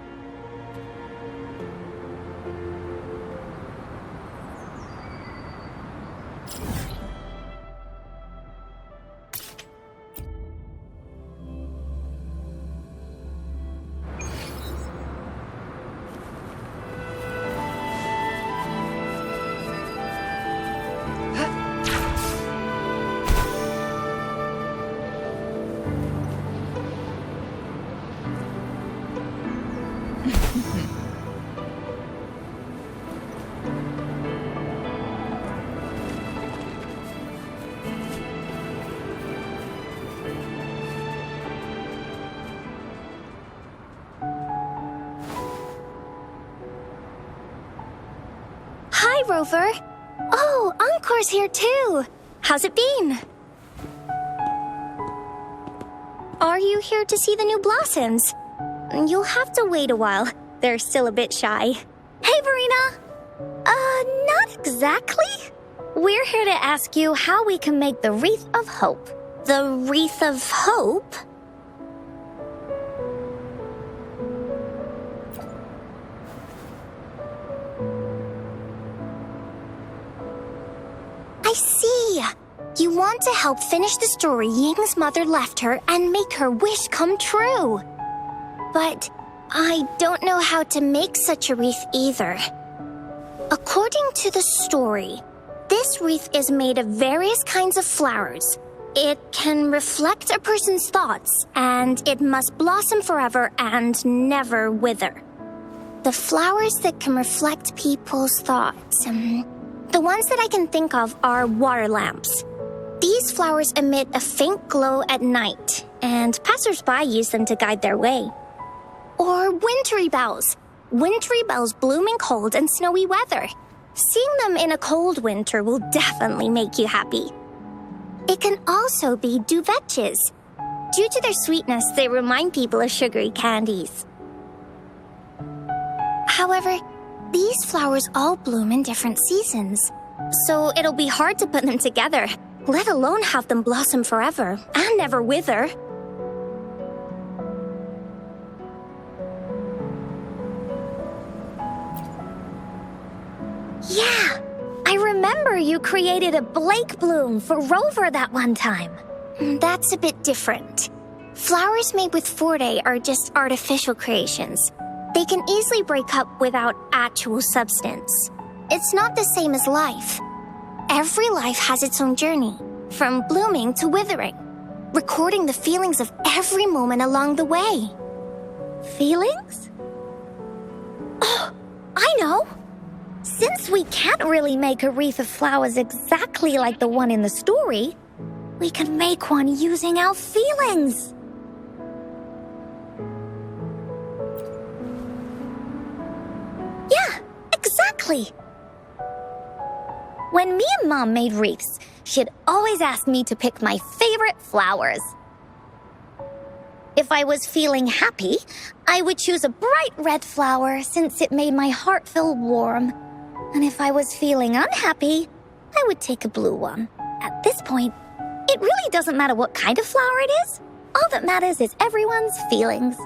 Hi, Rover. Oh, Encore's here too. How's it been? Are you here to see the new blossoms? You'll have to wait a while. They're still a bit shy. Hey, Verena! Not exactly. We're here to ask you how we can make the Wreath of Hope. The Wreath of Hope? I see. You want to help finish the story Ying's mother left her and make her wish come true. But I don't know how to make such a wreath either. According to the story, this wreath is made of various kinds of flowers. It can reflect a person's thoughts, and it must blossom forever and never wither. The flowers that can reflect people's thoughts. The ones that I can think of are water lamps. These flowers emit a faint glow at night, and passers-by use them to guide their way. Or wintry bells. Wintry bells bloom in cold and snowy weather. Seeing them in a cold winter will definitely make you happy. It can also be duvetches. Due to their sweetness, they remind people of sugary candies. However, these flowers all bloom in different seasons, so it'll be hard to put them together, let alone have them blossom forever and never wither. Yeah, I remember you created a Blake bloom for Rover that one time. That's a bit different. Flowers made with Forte are just artificial creations. They can easily break up without actual substance. It's not the same as life. Every life has its own journey, from blooming to withering, recording the feelings of every moment along the way. Feelings? Oh, I know! Since we can't really make a wreath of flowers exactly like the one in the story, we can make one using our feelings. Yeah, exactly. When me and Mom made wreaths, she'd always ask me to pick my favorite flowers. If I was feeling happy, I would choose a bright red flower since it made my heart feel warm. And if I was feeling unhappy, I would take a blue one. At this point, it really doesn't matter what kind of flower it is. All that matters is everyone's feelings.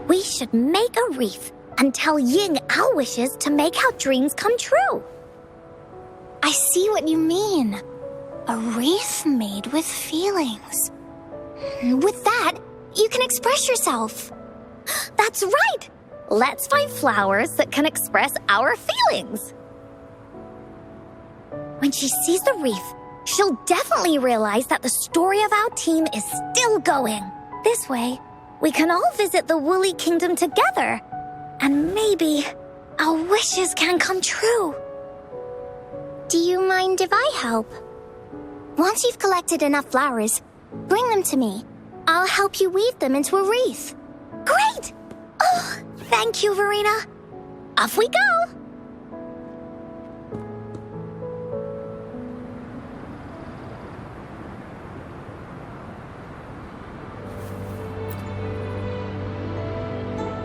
We should make a wreath and tell Ying our wishes to make our dreams come true. I see what you mean. A wreath made with feelings. With that, you can express yourself. That's right! Let's find flowers that can express our feelings. When she sees the wreath, she'll definitely realize that the story of our team is still going. This way, we can all visit the Woolly Kingdom together, and maybe our wishes can come true. Do you mind if I help? Once you've collected enough flowers, bring them to me. I'll help you weave them into a wreath. Great! Oh, thank you, Verena. Off we go!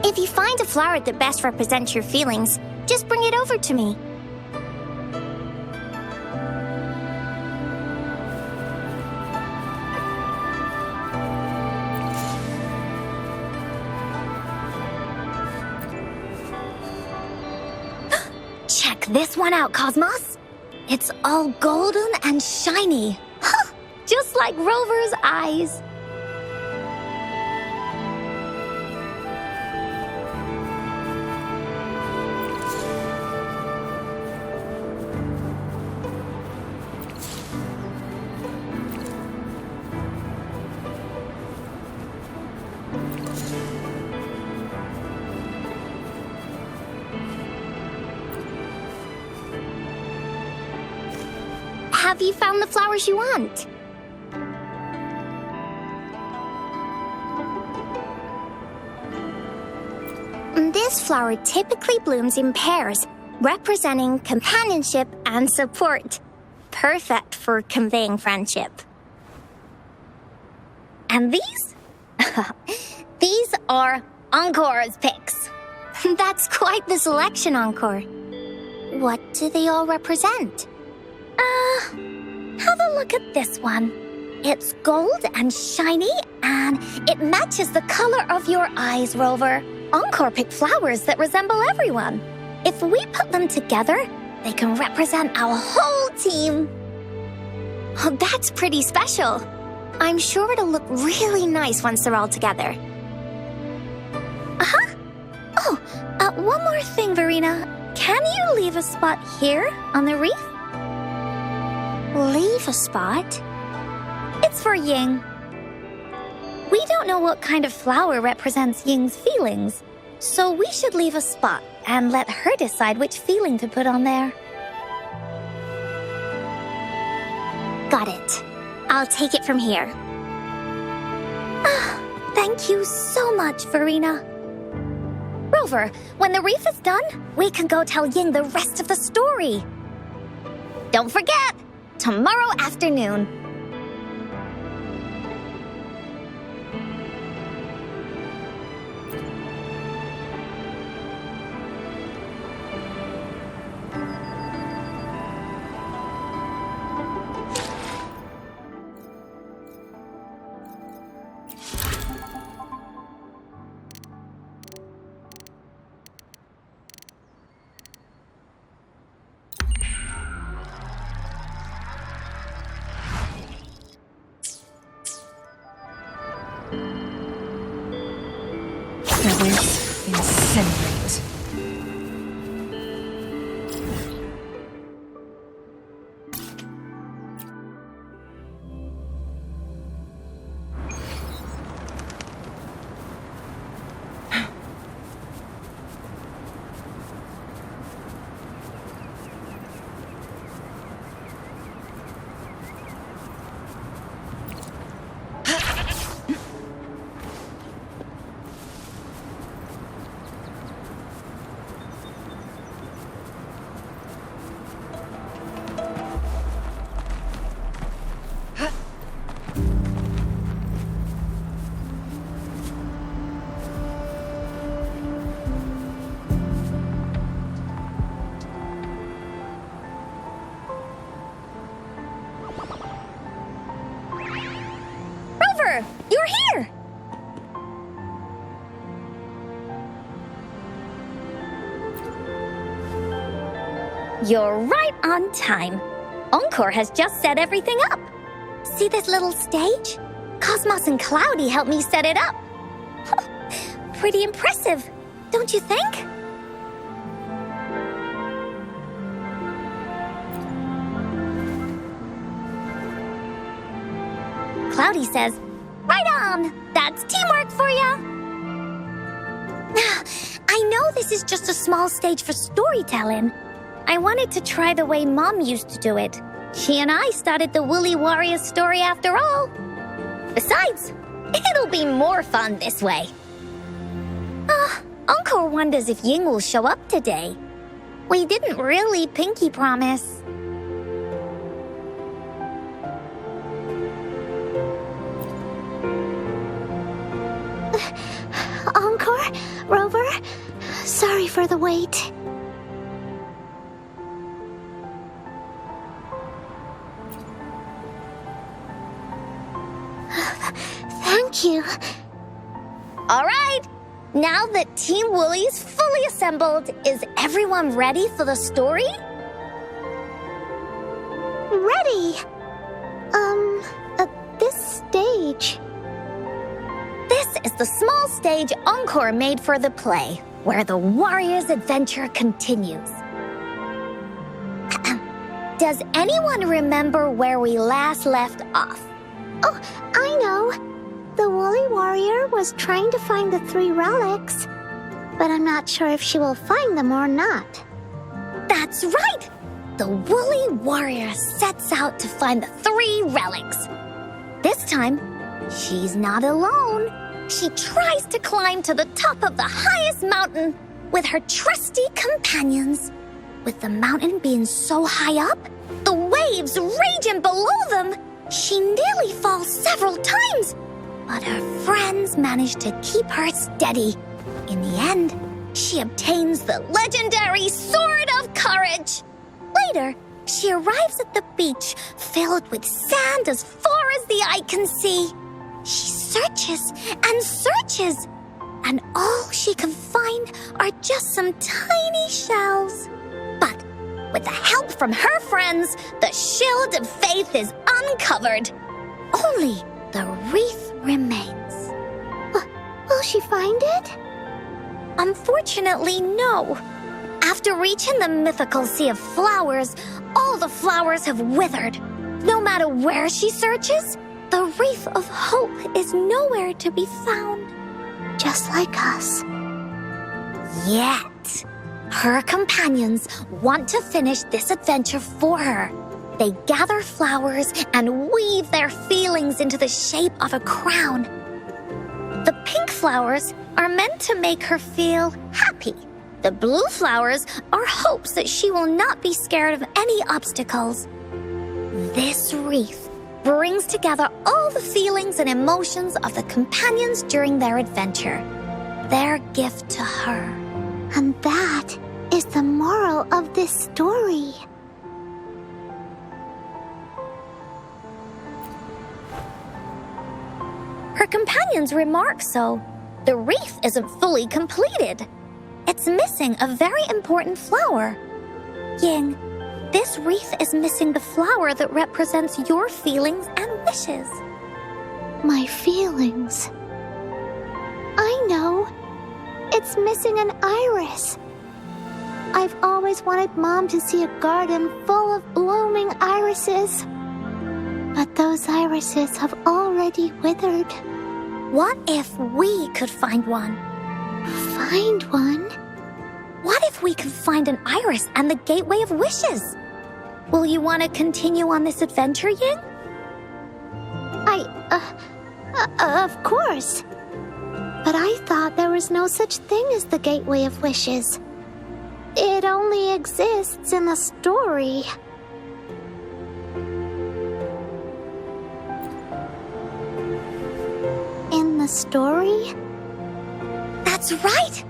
If you find a flower that best represents your feelings, just bring it over to me. Check this one out, Cosmos. It's all golden and shiny. Just like Rover's eyes. Have you found the flowers you want? This flower typically blooms in pairs, representing companionship and support. Perfect for conveying friendship. And these? These are Encore's picks. That's quite the selection, Encore. What do they all represent? Have a look at this one. It's gold and shiny, and it matches the color of your eyes, Rover. Encore picked flowers that resemble everyone. If we put them together, they can represent our whole team. Oh, that's pretty special. I'm sure it'll look really nice once they're all together. Oh, one more thing, Verena. Can you leave a spot here on the reef? Leave a spot? It's for Ying. We don't know what kind of flower represents Ying's feelings, so we should leave a spot and let her decide which feeling to put on there. Got it. I'll take it from here. Thank you so much, Verena. Rover, when the reef is done, we can go tell Ying the rest of the story. Don't forget, tomorrow afternoon. Incinerate. You're here! You're right on time. Encore has just set everything up. See this little stage? Cosmos and Cloudy helped me set it up. Pretty impressive, don't you think? Cloudy says, right on! That's teamwork for ya! I know this is just a small stage for storytelling. I wanted to try the way Mom used to do it. She and I started the Woolly Warrior story after all. Besides, it'll be more fun this way. Encore wonders if Ying will show up today. We didn't really pinky promise. Encore? Rover? Sorry for the wait. Thank you. All right. Now that Team Woolly's fully assembled, is everyone ready for the story? Ready? At this stage. This is the small stage Encore made for the play, where the warrior's adventure continues. Does anyone remember where we last left off? Oh, I know. The Woolly Warrior was trying to find the 3 relics, but I'm not sure if she will find them or not. That's right! The Woolly Warrior sets out to find the 3 relics. This time, she's not alone. She tries to climb to the top of the highest mountain with her trusty companions. With the mountain being so high up, the waves raging below them, she nearly falls several times. But her friends manage to keep her steady. In the end, she obtains the legendary Sword of Courage. Later, she arrives at the beach filled with sand as far as the eye can see. She searches and searches, and all she can find are just some tiny shells. But with the help from her friends, the Shield of Faith is uncovered. Only the wreath remains. Will she find it? Unfortunately, no. After reaching the mythical sea of flowers, all the flowers have withered. No matter where she searches, the wreath of hope is nowhere to be found. Just like us. Yet, her companions want to finish this adventure for her. They gather flowers and weave their feelings into the shape of a crown. The pink flowers are meant to make her feel happy. The blue flowers are hopes that she will not be scared of any obstacles. This wreath brings together all the feelings and emotions of the companions during their adventure. Their gift to her. And that is the moral of this story. Her companions remark so. The wreath isn't fully completed. It's missing a very important flower. Ying, this wreath is missing the flower that represents your feelings and wishes. My feelings. I know. It's missing an iris. I've always wanted Mom to see a garden full of blooming irises. But those irises have already withered. What if we could find one? Find one? What if we could find an iris and the Gateway of Wishes? Will you want to continue on this adventure, Ying? Of course. But I thought there was no such thing as the Gateway of Wishes. It only exists in the story. In the story? That's right!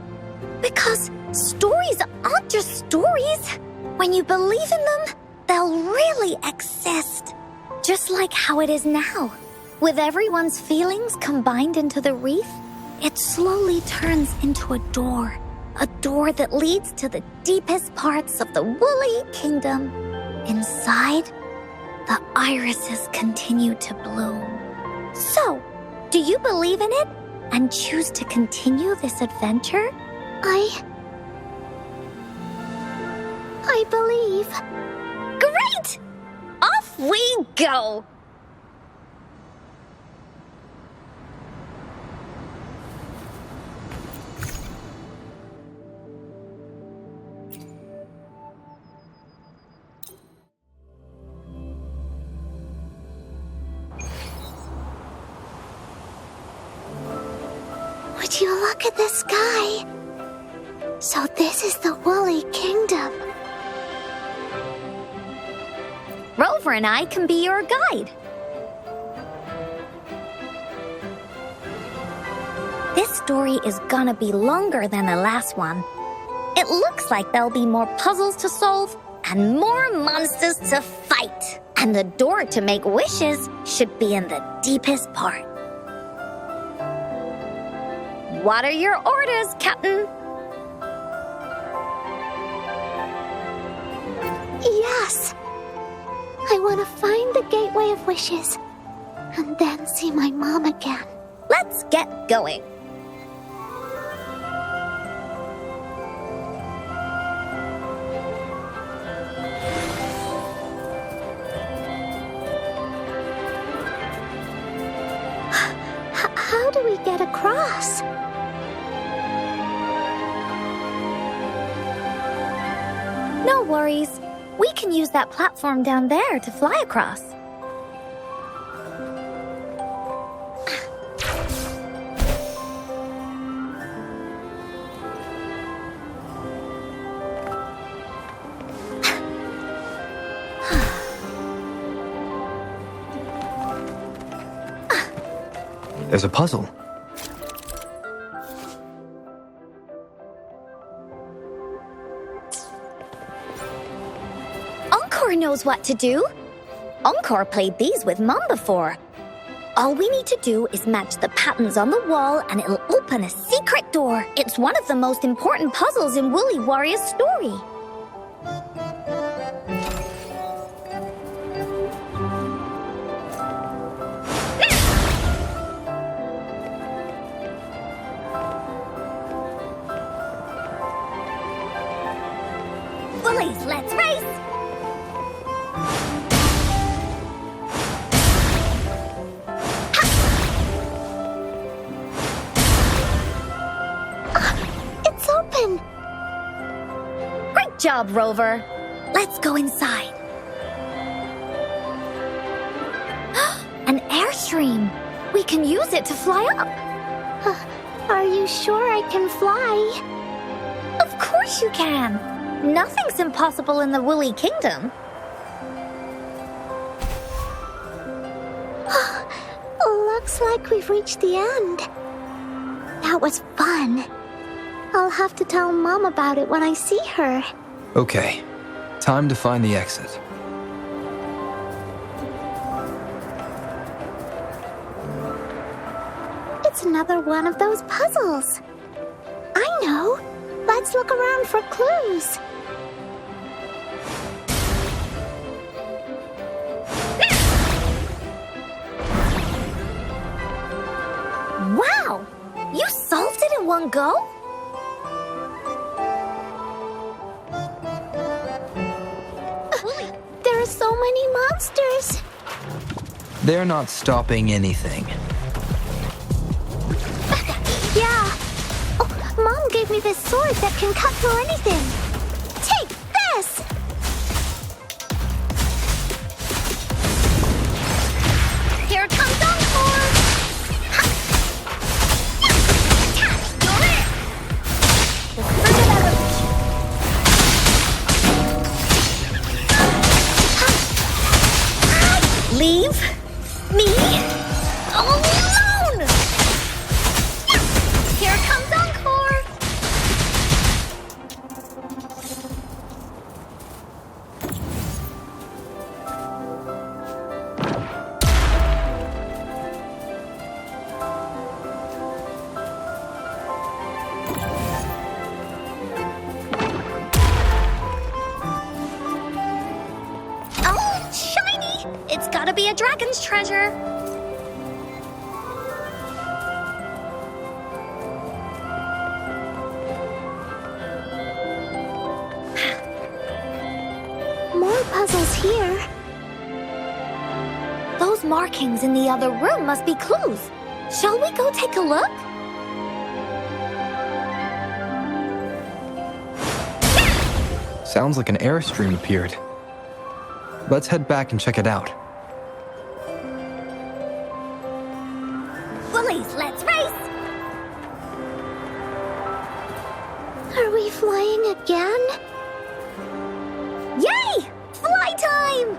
Because stories aren't just stories. When you believe in them, they'll really exist. Just like how it is now. With everyone's feelings combined into the wreath, it slowly turns into a door. A door that leads to the deepest parts of the woolly kingdom. Inside, the irises continue to bloom. So, do you believe in it and choose to continue this adventure? I believe. Great! Off we go! Would you look at the sky? So this is the Woolly Kingdom. Rover and I can be your guide. This story is gonna be longer than the last one. It looks like there'll be more puzzles to solve and more monsters to fight. And the door to make wishes should be in the deepest part. What are your orders, Captain? Yes. I want to find the Gateway of Wishes and then see my mom again. Let's get going. How do we get across? No worries. We can use that platform down there to fly across. There's a puzzle. Encore knows what to do. Encore played these with Mom before. All we need to do is match the patterns on the wall and it'll open a secret door. It's one of the most important puzzles in Woolly Warrior's story. Woolies, let's race! It's open. Great job, Rover. Let's go inside. An airstream. We can use it to fly up. Are you sure I can fly? Of course you can. Nothing's impossible in the Woolly Kingdom. Looks like we've reached the end. That was fun. I'll have to tell Mom about it when I see her. Okay, time to find the exit. It's another one of those puzzles. I know. Let's look around for clues. Wow! You solved it in one go? There are so many monsters. They're not stopping anything. Yeah. Oh, Mom gave me this sword that can cut through anything. Take this! Here comes Encore! Attack! You're it! Just bring it out of Leave me alone! Here comes Encore! Oh, shiny! It's gotta be a dragon's treasure. More puzzles here. Those markings in the other room must be clues. Shall we go take a look? Sounds like an airstream appeared. Let's head back and check it out. Woolies, let's race! Are we flying again? Yay! Fly time!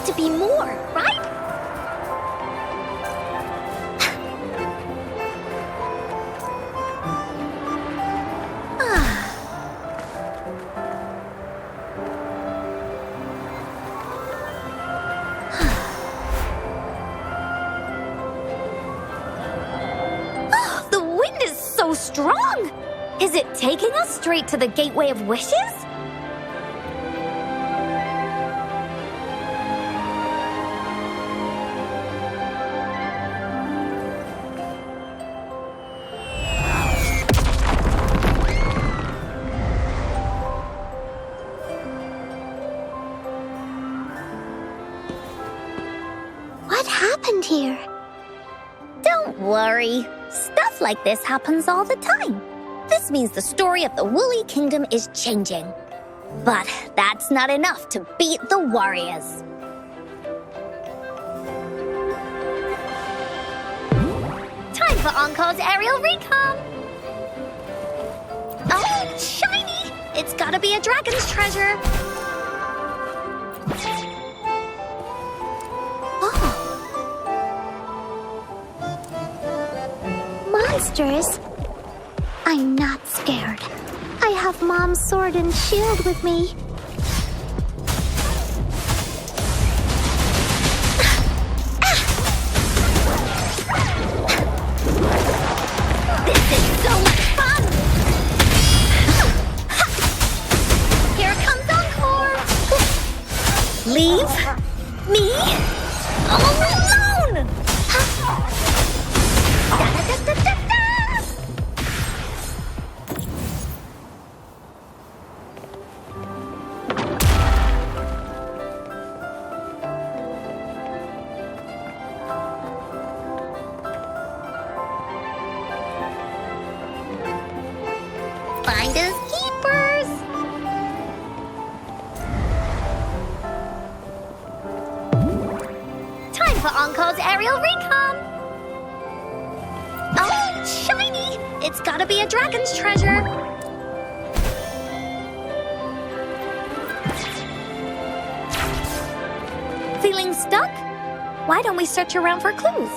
have to be more, right? Strong! Is it taking us straight to the Gateway of Wishes? What happened here? Don't worry. Stuff like this happens all the time. This means the story of the Woolly Kingdom is changing. But that's not enough to beat the warriors. Time for Encore's aerial recon. Oh, shiny! It's gotta be a dragon's treasure. Monsters? I'm not scared. I have Mom's sword and shield with me. This is so much fun! Here comes Encore! Leave me alone! Da-da-da-da-da-da! Finders keepers! Time for Encore's aerial recon! Oh, shiny! It's gotta be a dragon's treasure. Feeling stuck? Why don't we search around for clues?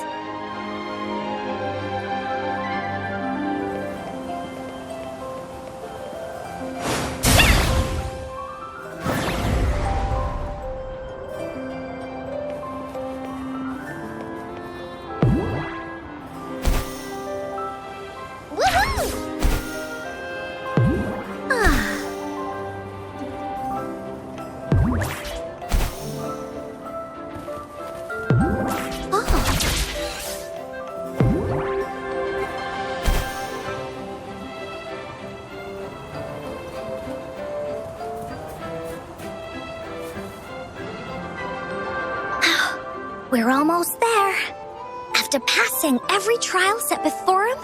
We're almost there. After passing every trial set before him,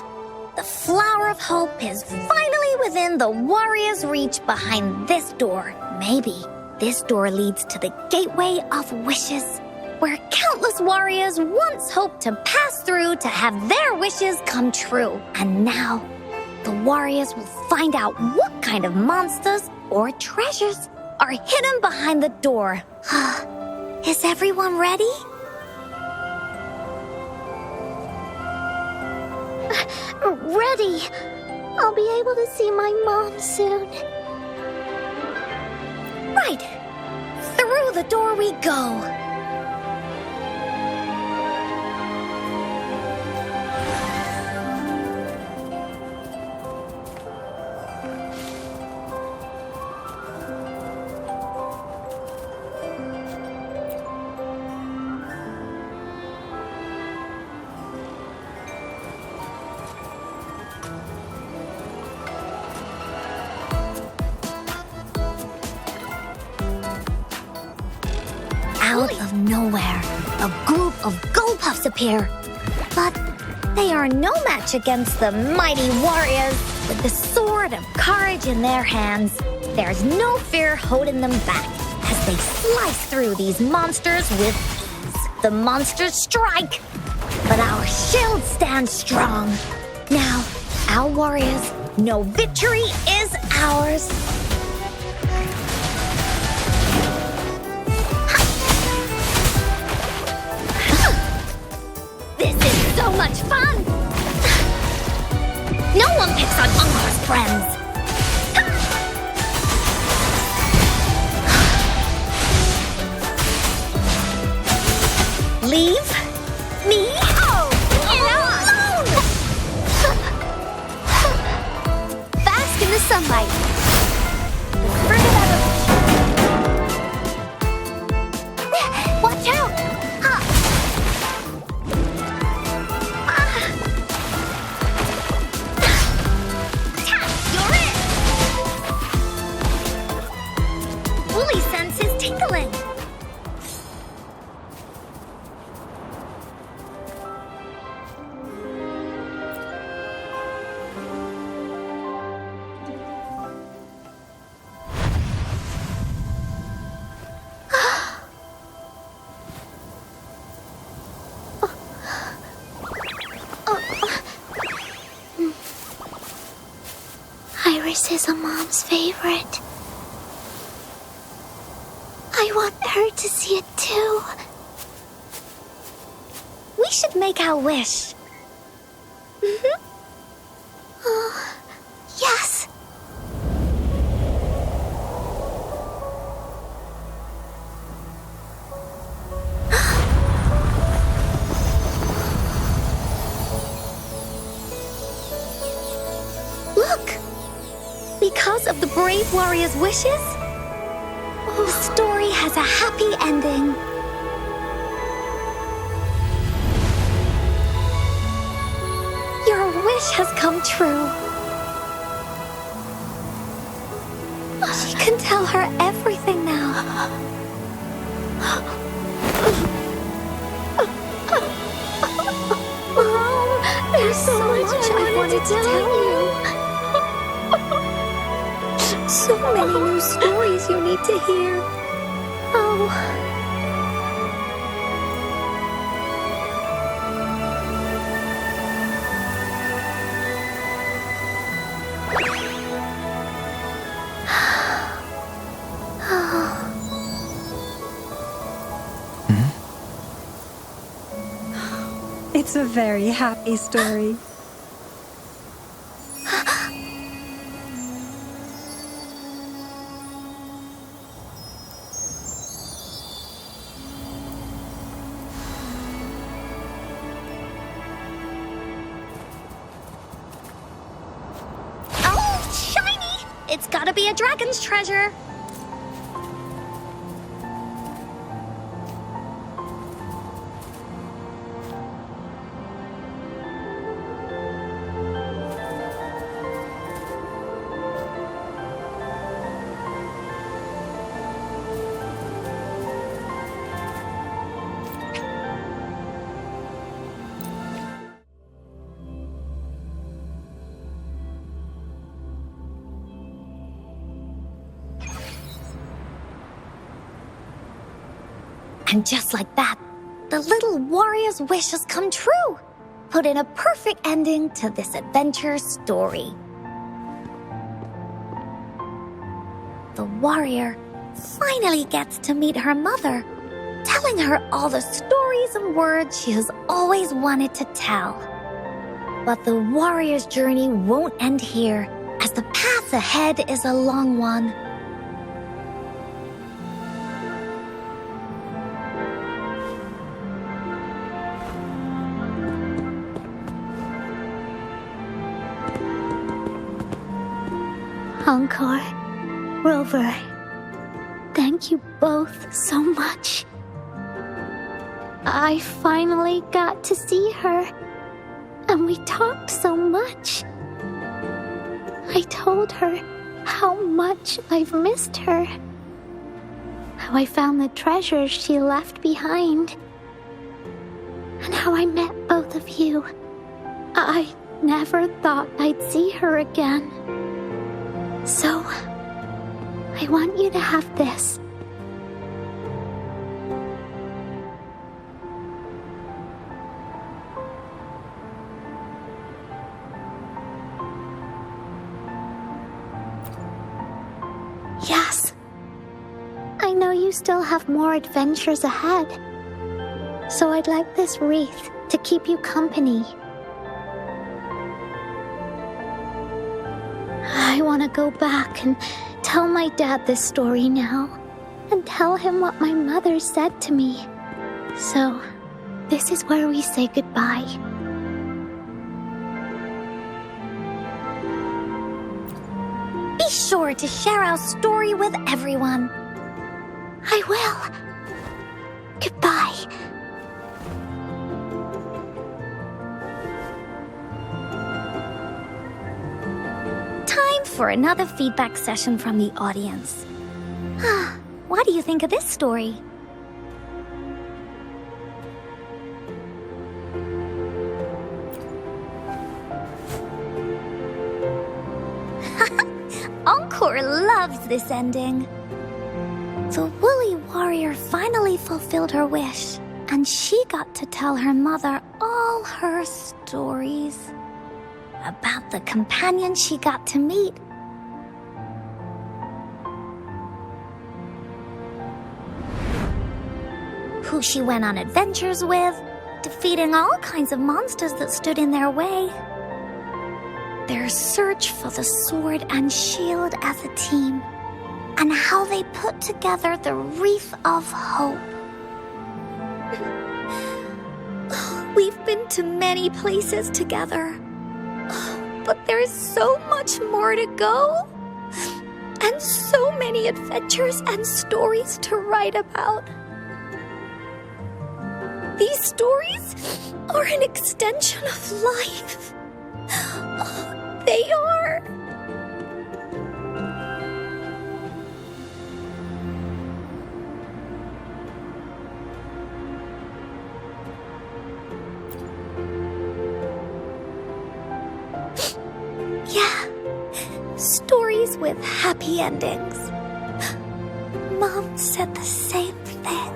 the Flower of Hope is finally within the warrior's reach behind this door. Maybe this door leads to the Gateway of Wishes, where countless warriors once hoped to pass through to have their wishes come true. And now, the warriors will find out what kind of monsters or treasures are hidden behind the door. Is everyone ready? Ready. I'll be able to see my mom soon. Right. Through the door we go. Out of nowhere, a group of Gullpuffs appear. But they are no match against the mighty warriors. With the sword of courage in their hands, there's no fear holding them back as they slice through these monsters with ease. The monsters strike, but our shield stands strong. Now, our warriors know victory is ours. friends. Leave me alone! Bask in the sunlight. Spread it out. Watch out! You're it! Woolly sense is tingling. Iris is a mom's favorite. I want her to see it too. We should make our wish. Oh, yes. Look! Because of the brave warrior's wishes, the story has a happy ending. Your wish has come true. She can tell her everything now. Mom, there's so much I wanted to tell you. So many new stories you need to hear. Oh. It's a very happy story. It's gotta be a dragon's treasure. And just like that, the little warrior's wish has come true. Put in a perfect ending to this adventure story. The warrior finally gets to meet her mother, telling her all the stories and words she has always wanted to tell. But the warrior's journey won't end here, as the path ahead is a long one. Encore, Rover, thank you both so much. I finally got to see her, and we talked so much. I told her how much I've missed her, how I found the treasures she left behind, and how I met both of you. I never thought I'd see her again. So, I want you to have this. Yes. I know you still have more adventures ahead. So I'd like this wreath to keep you company. I want to go back and tell my dad this story now, and tell him what my mother said to me. So, this is where we say goodbye. Be sure to share our story with everyone. I will. Goodbye. Time for another feedback session from the audience. What do you think of this story? Encore loves this ending. The woolly warrior finally fulfilled her wish, and she got to tell her mother all her stories about the companion she got to meet. Who she went on adventures with, defeating all kinds of monsters that stood in their way. Their search for the sword and shield as a team, and how they put together the wreath of hope. We've been to many places together, but there's so much more to go, and so many adventures and stories to write about. These stories are an extension of life. They are. Yeah, stories with happy endings. Mom said the same thing.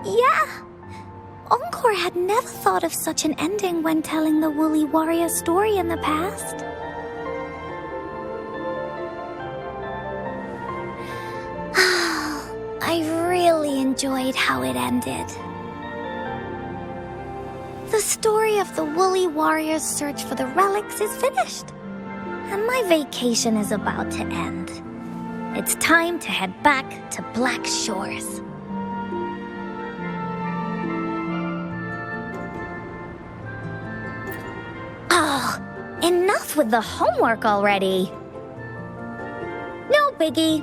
Yeah, Encore had never thought of such an ending when telling the Woolly Warrior story in the past. I really enjoyed how it ended. The story of the Woolly Warrior's search for the relics is finished, and my vacation is about to end. It's time to head back to Black Shores. Oh, enough with the homework already. No biggie.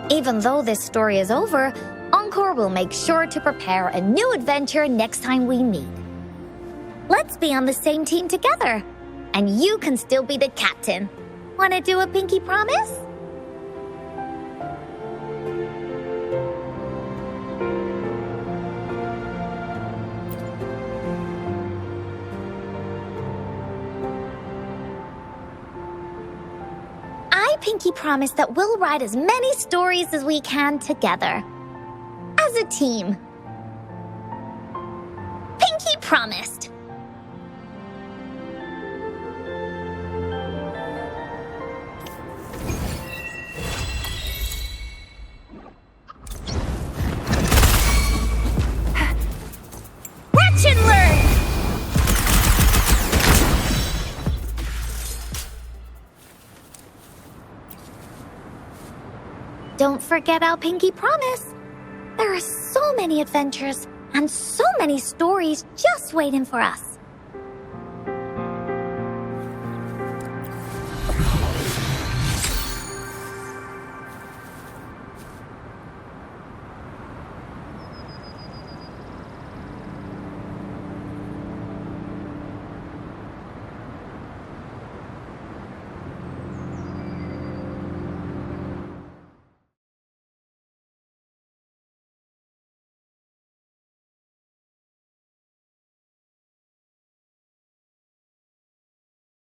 Even though this story is over, Encore will make sure to prepare a new adventure next time we meet. Let's be on the same team together, and you can still be the captain. Wanna do a pinky promise? I pinky promise that we'll write as many stories as we can together. As a team. Pinky promised. Watch and learn! Don't forget our pinky promise. There are so many adventures and so many stories just waiting for us.